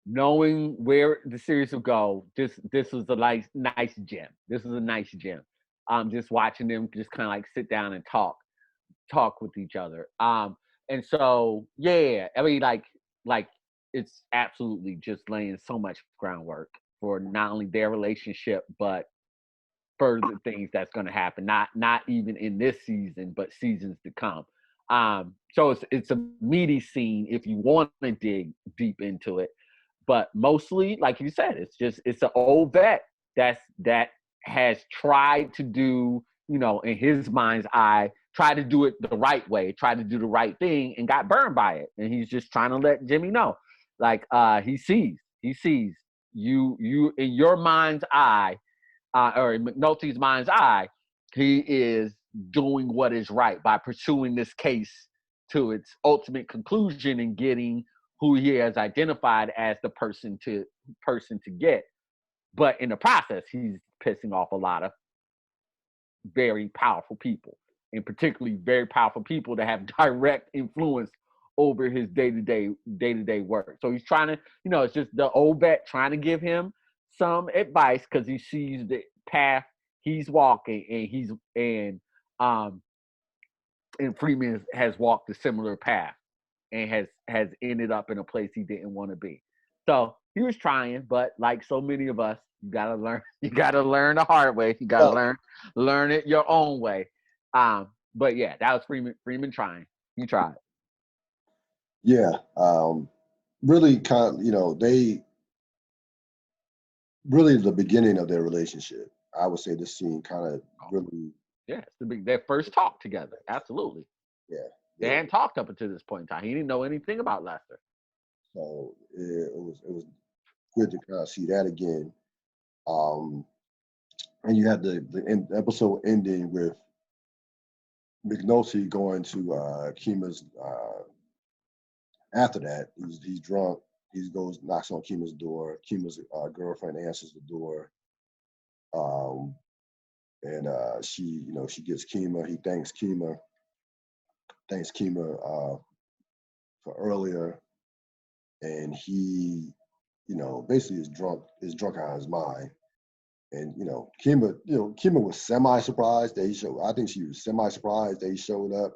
knowing where the series will go, this was a nice gem. This is a nice gem. Just watching them just kind of like sit down and talk with each other. And so yeah, I mean like it's absolutely just laying so much groundwork for not only their relationship but further things that's going to happen. Not even in this season, but seasons to come. So it's a meaty scene if you want to dig deep into it, but mostly, like you said, it's an old vet that has tried to do, in his mind's eye, try to do it the right way, try to do the right thing, and got burned by it. And he's just trying to let Jimmy know, like he sees you in your mind's eye, or in McNulty's mind's eye, he is doing what is right by pursuing this case to its ultimate conclusion and getting who he has identified as the person to get. But in the process, he's pissing off a lot of very powerful people, and particularly very powerful people that have direct influence over his day-to-day work. So he's trying to, it's just the old vet trying to give him some advice because he sees the path he's walking, and Freeman has walked a similar path and has ended up in a place he didn't want to be. So he was trying, but like so many of us, you gotta learn. You gotta learn the hard way. You gotta learn it your own way. But yeah, that was Freeman trying. He tried. Yeah, really kind of, they really the beginning of their relationship. I would say this scene kind of really. Yeah, it's their first talk together. Absolutely. Yeah, They yeah. hadn't talked up until this point in time. He didn't know anything about Lester. So it was good to kind of see that again. And you had the episode ending with McNulty going to Kima's. After that, he's drunk. He goes, knocks on Kima's door. Kima's girlfriend answers the door, and she gets Kima. He thanks Kima for earlier, and he, basically is drunk out of his mind. And Kima was semi-surprised that he showed. I think she was semi-surprised that he showed up.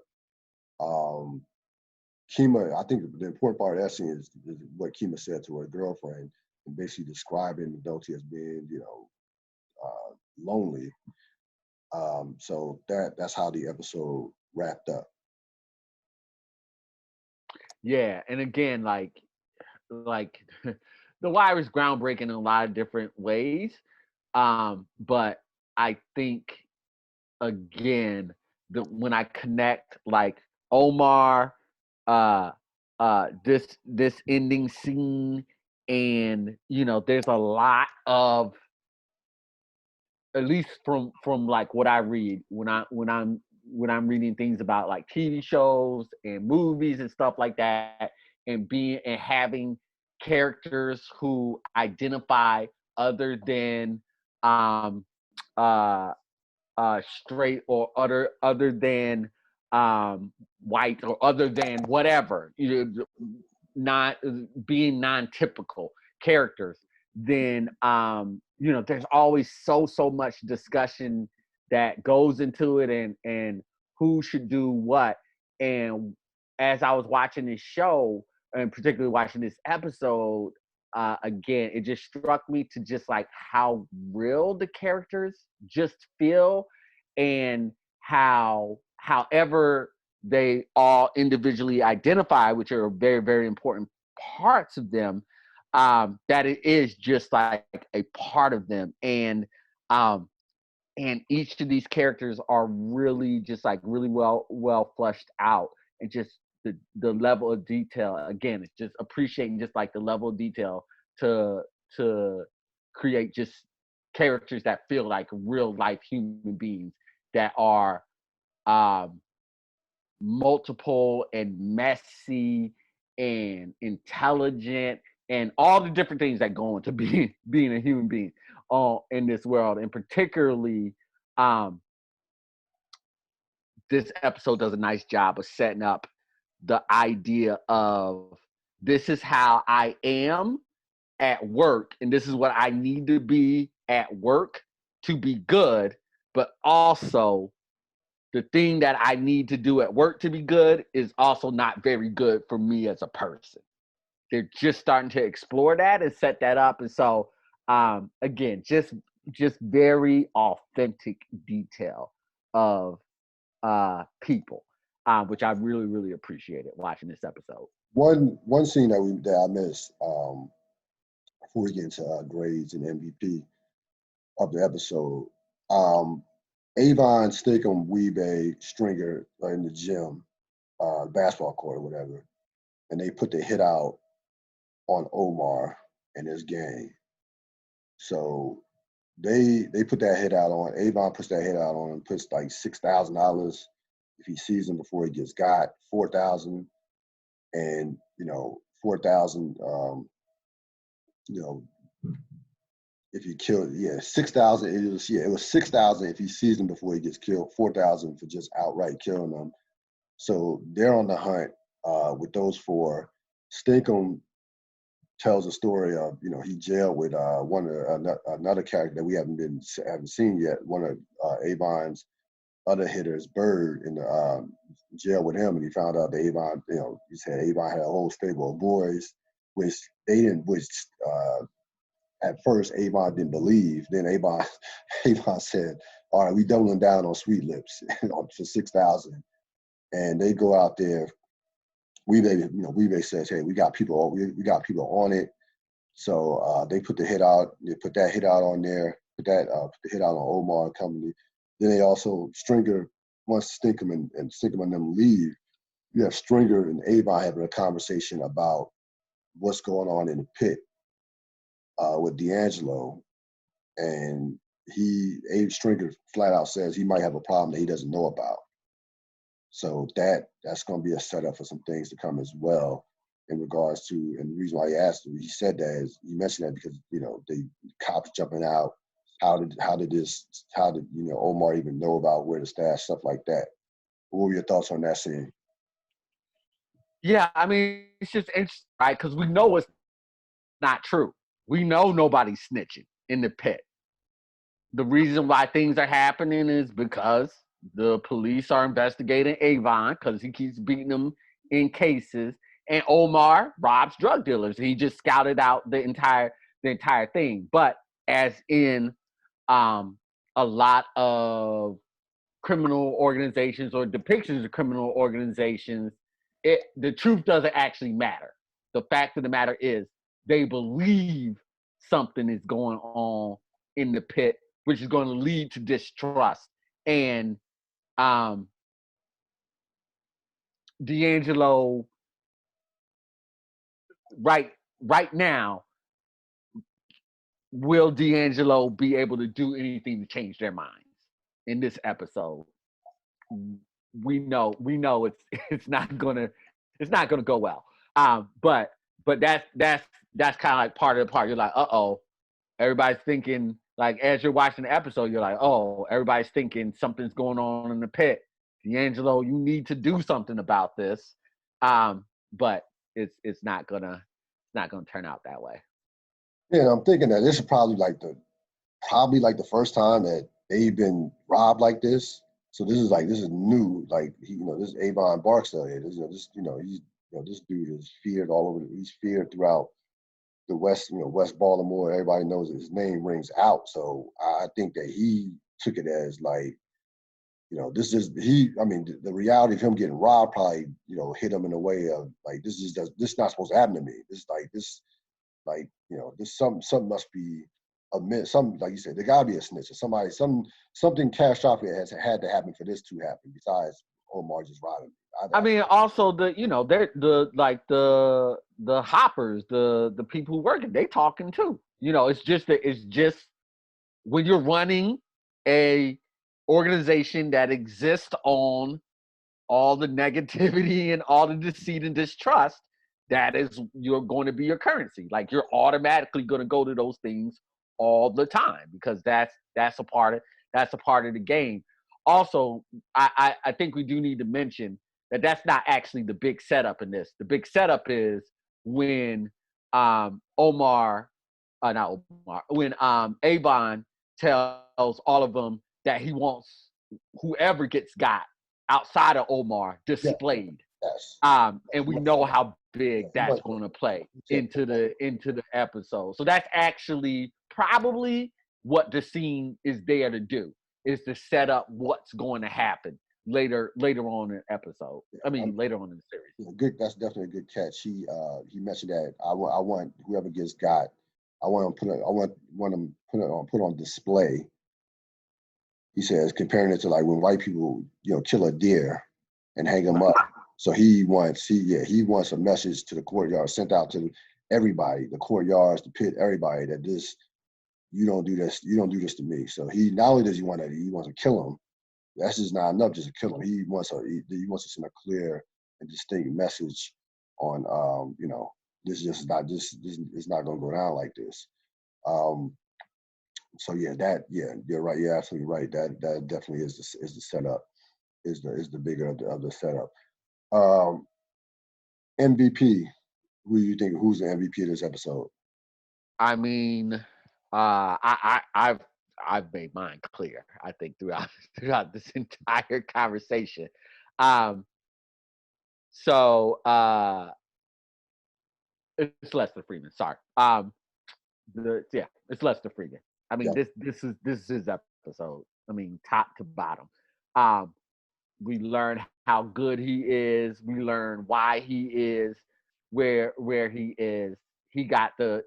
Kima, I think the important part of that scene is what Kima said to her girlfriend, and basically describing McNulty as being, lonely. So that's how the episode wrapped up. Yeah, and again, like the Wire is groundbreaking in a lot of different ways. But I think again, when I connect like Omar, this ending scene, and there's a lot of, at least from like what I read when I'm reading things about like TV shows and movies and stuff like that, and having characters who identify other than um uh straight, or other than white, or other than whatever, not being non-typical characters, then there's always so much discussion that goes into it, and who should do what. And as I was watching this show, and particularly watching this episode, again, it just struck me to just like how real the characters just feel, and however they all individually identify, which are very, very important parts of them, that it is just like a part of them. And each of these characters are really just like really well fleshed out, and just the level of detail, again, it's just appreciating just like the level of detail to create just characters that feel like real life human beings, that are multiple and messy and intelligent and all the different things that go into being a human being in this world. And particularly, this episode does a nice job of setting up the idea of this is how I am at work, and this is what I need to be at work to be good, but also the thing that I need to do at work to be good is also not very good for me as a person. They're just starting to explore that and set that up. And so, again, just very authentic detail of people, which I really, really appreciated watching this episode. One scene that I missed before we get into grades and MVP of the episode. Avon, Stickum, Weebay, Stringer are in the gym, basketball court or whatever, and they put the hit out on Omar and his gang. So they put that hit out on, Avon puts that hit out on him, puts like $6,000 if he sees him before he gets got, $4,000, and, you know, $4,000, you know, if you kill, yeah, 6,000. It was $6,000 if he sees him before he gets killed. 4,000 for just outright killing them. So they're on the hunt with those four. Stinkum tells a story of, you know, he jailed with another character that we haven't seen yet. One of Avon's other hitters, Bird, in the jail with him, and he found out that Avon, you know, he said Avon had a whole stable of boys, which at first Avon didn't believe. Then Avon said, "All right, we doubling down on Sweet Lips for 6,000." And they go out there. Weebay says, "Hey, we got people on it." So they put the hit out. They put that hit out on there. Put the hit out on Omar and company. Then they also Stringer, once Stinkum and Stinkum and them leave, you have Stringer and Avon having a conversation about what's going on in the pit with D'Angelo, and Abe Stringer flat out says he might have a problem that he doesn't know about. So that's going to be a setup for some things to come as well in regards to, and the reason why he said that is, he mentioned that because, you know, the cops jumping out, how did you know, Omar even know about where to stash, stuff like that. What were your thoughts on that scene? Yeah, I mean, it's just interesting, right? Because we know it's not true. We know nobody's snitching in the pit. The reason why things are happening is because the police are investigating Avon because he keeps beating them in cases, and Omar robs drug dealers. He just scouted out the entire thing. But as in a lot of criminal organizations or depictions of criminal organizations, the truth doesn't actually matter. The fact of the matter is they believe something is going on in the pit, which is going to lead to distrust. And D'Angelo, right now, will D'Angelo be able to do anything to change their minds in this episode? We know it's not gonna go well. But that's kind of like part of the part. You're like, everybody's thinking, like, as you're watching the episode, you're like, everybody's thinking something's going on in the pit. D'Angelo, you need to do something about this. But it's not gonna turn out that way. Yeah, I'm thinking that this is probably like the first time that they've been robbed like this. So this is new. Like, this is Avon Barksdale here. This dude is feared all over. He's feared throughout the West, West Baltimore. Everybody knows that his name rings out. So I think that he took it as like, the reality of him getting robbed probably, hit him in a way of like, this is not supposed to happen to me. This something must be amiss. Something, like you said, there gotta be a snitch or something catastrophic has had to happen for this to happen besides Omar just robbing me. I mean, also the hoppers, the people who work it, they talking too. It's just when you're running a organization that exists on all the negativity and all the deceit and distrust, that is you're going to be your currency. Like you're automatically going to go to those things all the time because that's a part of the game. Also, I think we do need to mention that that's not actually the big setup in this. The big setup is when Omar, not Omar, when Avon tells all of them that he wants whoever gets got outside of Omar displayed. Yes. And we know how big that's going to play into the episode. So that's actually probably what the scene is there to do, is to set up what's going to happen later on in the episode. Later on in the series. Good. That's definitely a good catch. He mentioned that I want whoever gets got, I want them put on display. He says, comparing it to like when white people, kill a deer and hang him up. So he wants a message to the courtyard, sent out to everybody, the courtyards, the pit, everybody, that you don't do this to me. So he not only does he want to kill him. That's just not enough just to kill him. He wants to send a clear and distinct message on, this is not going to go down like this. So you're right. You're absolutely right. That definitely is the setup. Is the bigger of the setup. MVP. Who do you think? Who's the MVP of this episode? I mean, I've made mine clear, I think, throughout this entire conversation. So it's Lester Freeman. Sorry. It's Lester Freeman. I mean, this is his episode. I mean, top to bottom. We learn how good he is. We learn why he is where he is. He got the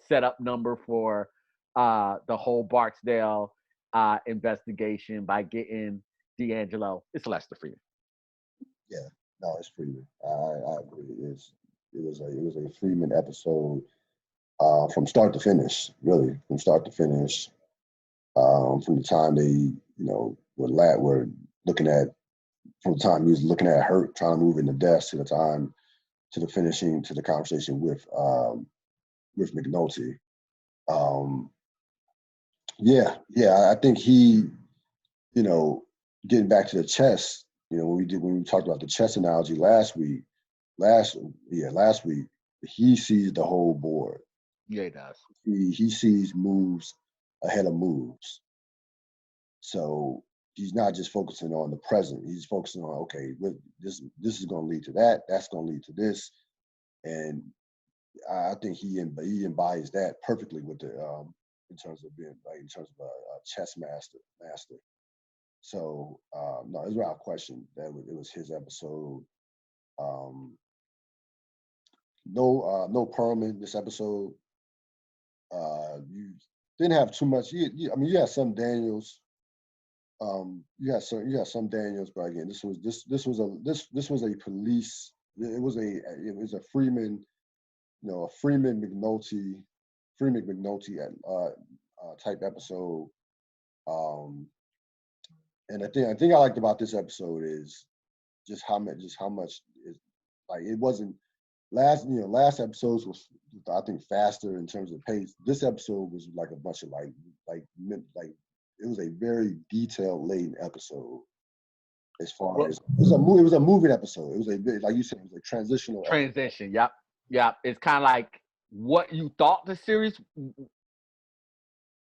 setup number for the whole Barksdale investigation by getting D'Angelo. It's Lester Freeman. Yeah, no, it's Freeman. I agree. It was a Freeman episode from start to finish. Really, from start to finish. From the time they, were looking at, from the time he was looking at Hurt trying to move in the desk to the time to the finishing to the conversation with McNulty. I think he, getting back to the chess, when we talked about the chess analogy last week, he sees the whole board. Yeah, he does. He sees moves ahead of moves. So he's not just focusing on the present. He's focusing on, okay, this is going to lead to that. That's going to lead to this. And I think he embodies that perfectly with the in terms of a chess master. So no, it's without question that it was his episode. No Perlman this episode. You didn't have too much. You had some Daniels. You had some Daniels, but again, this was a police. It was a Freeman, a Freeman McNulty type episode. And the thing I liked about this episode is just how much is, like, it wasn't last episodes was, I think, faster in terms of pace. This episode was like a bunch of like it was a very detailed laden episode. As far as it was a moving episode. It was like you said, it was a transitional transition. Episode. Yep. It's kind of like what you thought the series.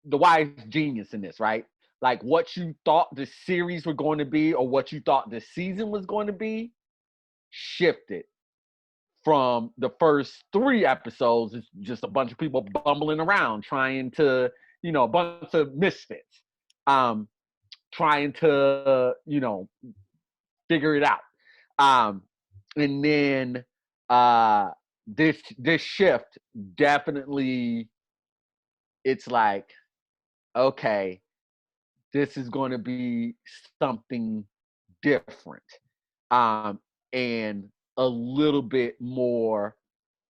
The Wire is genius in this, right? Like what you thought the series were going to be, or what you thought the season was going to be, shifted. From the first 3 episodes, it's just a bunch of people bumbling around trying to, a bunch of misfits, trying to, figure it out. And then this shift definitely, it's like, okay, this is going to be something different, and a little bit more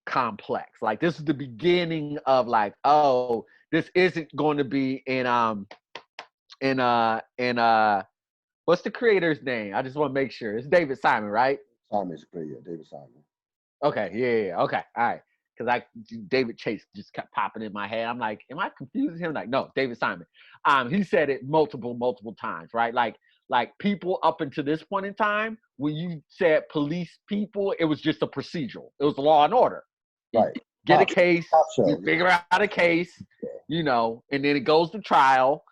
complex. Like this is the beginning of like, oh, this isn't going to be in what's the creator's name? I just want to make sure. It's David Simon, right? Simon's great, yeah, David Simon. Okay, yeah, okay, all right. Because David Chase just kept popping in my head. I'm like, am I confusing him? Like, no, David Simon. He said it multiple times, right? Like people up until this point in time, when you said police people, it was just a procedural. It was law and order. You Right. get a case, Pop you show. figure out a case, and then it goes to trial,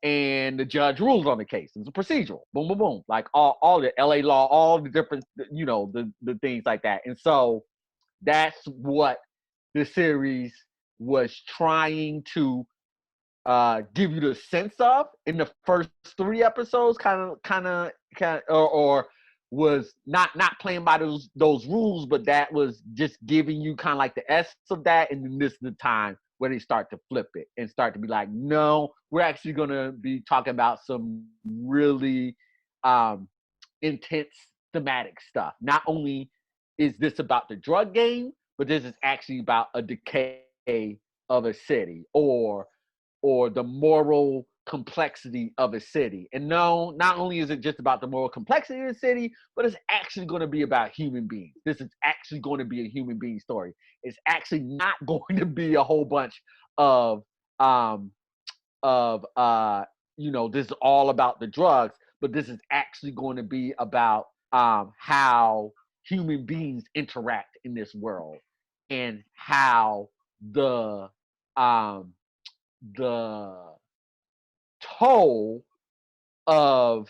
and the judge rules on the case. It's a procedural. Boom, boom, boom. Like all the LA law, all the different, the things like that. And so that's what the series was trying to give you the sense of in the first 3 episodes, or was not playing by those rules, but that was just giving you kind of like the essence of that. And then this is the time where they start to flip it and start to be like, no, we're actually going to be talking about some really intense thematic stuff. Not only is this about the drug game, but this is actually about a decay of a city, or the moral complexity of a city. And no, not only is it just about the moral complexity of the city, but it's actually going to be about human beings. This is actually going to be a human being story. It's actually not going to be a whole bunch of this is all about the drugs, but this is actually going to be about how human beings interact in this world, and how um the toll of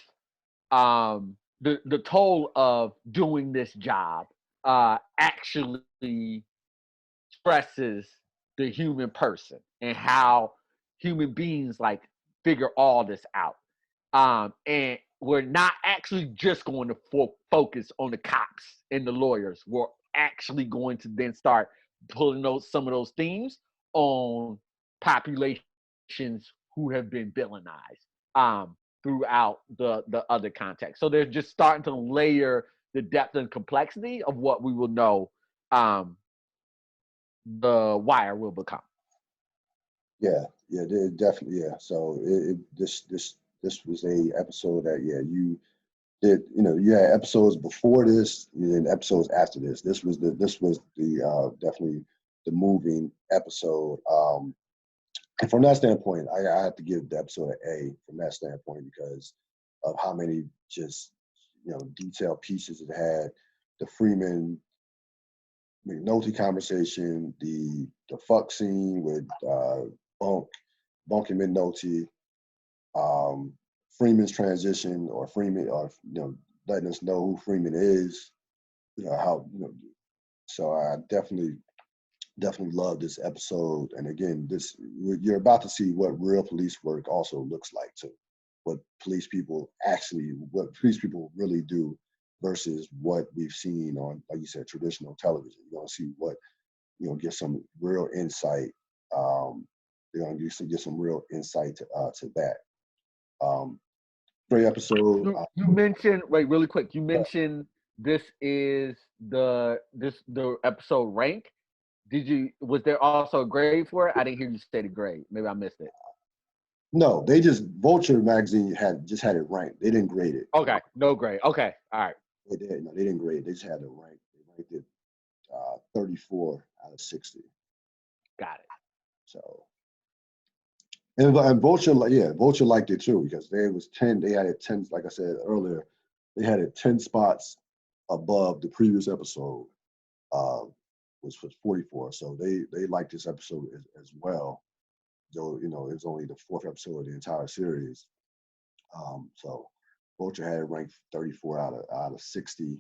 the toll of doing this job actually stresses the human person, and how human beings like figure all this out. And we're not actually just going to focus on the cops and the lawyers. We're actually going to then start pulling some of those themes on populations who have been villainized throughout the other context. So they're just starting to layer the depth and complexity of what we will know the Wire will become. Yeah, definitely. Yeah. So this was a episode that you did. You had episodes before this and then episodes after this. This was the definitely the moving episode. And from that standpoint, I have to give the episode an A from that standpoint because of how many just detailed pieces it had. The Freeman McNulty conversation, the fuck scene with Bunk and McNulty, Freeman's transition, or Freeman, or letting us know who Freeman is, how So I definitely love this episode. And again, you're about to see what real police work also looks like too. What police people really do versus what we've seen on, like you said, traditional television. You're gonna see what get some real insight. You're gonna get some real insight to that. Great episode. You mentioned, wait, really quick. You mentioned this is the episode rank. Was there also a grade for it? I didn't hear you say the grade. Maybe I missed it. No, they just Vulture magazine had it ranked. They didn't grade it. Okay, no grade. Okay, all right. They didn't grade it. They just had it ranked. They ranked it 34 out of 60. Got it. So, and Vulture liked it too because they had it 10, like I said earlier, they had it 10 spots above the previous episode, which was 44. So they liked this episode as well. Though it's only the 4th episode of the entire series. So Vulture had it ranked 34 out of 60.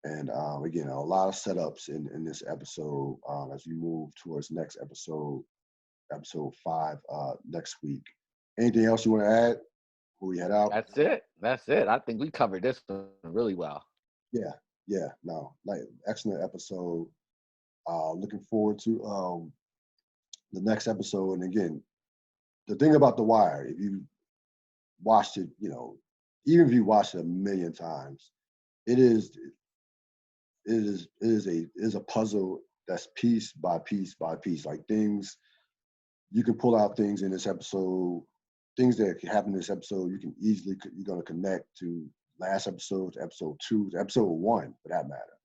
And again, a lot of setups in this episode as we move towards next episode 5 next week. Anything else you want to add before we head out? That's it. I think we covered this one really well. Yeah. No, like excellent episode. Looking forward to the next episode. And again, the thing about The Wire, if you watched it, even if you watched it a million times, it is a puzzle that's piece by piece by piece. Like things, you can pull out things in this episode, things that happen in this episode, you're going to connect to last episode, to episode 2, to episode 1 for that matter.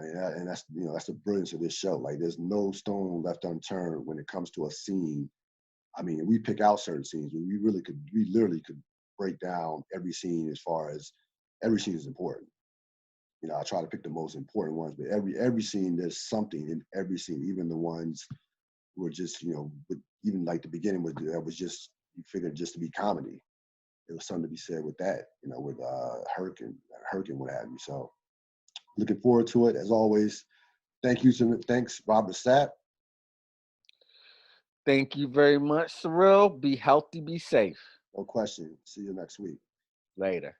And that's, you know, that's the brilliance of this show. Like, there's no stone left unturned when it comes to a scene. I mean, we pick out certain scenes, but we literally could break down every scene as far as every scene is important. You know, I try to pick the most important ones, but every scene, there's something in every scene, even the ones who are just, you know, even like the beginning that was just, you figured just to be comedy. There was something to be said with that, you know, with Herc and what have you. So looking forward to it as always. Thanks, Robert Sapp. Thank you very much, Cyril. Be healthy, be safe. No question. See you next week. Later.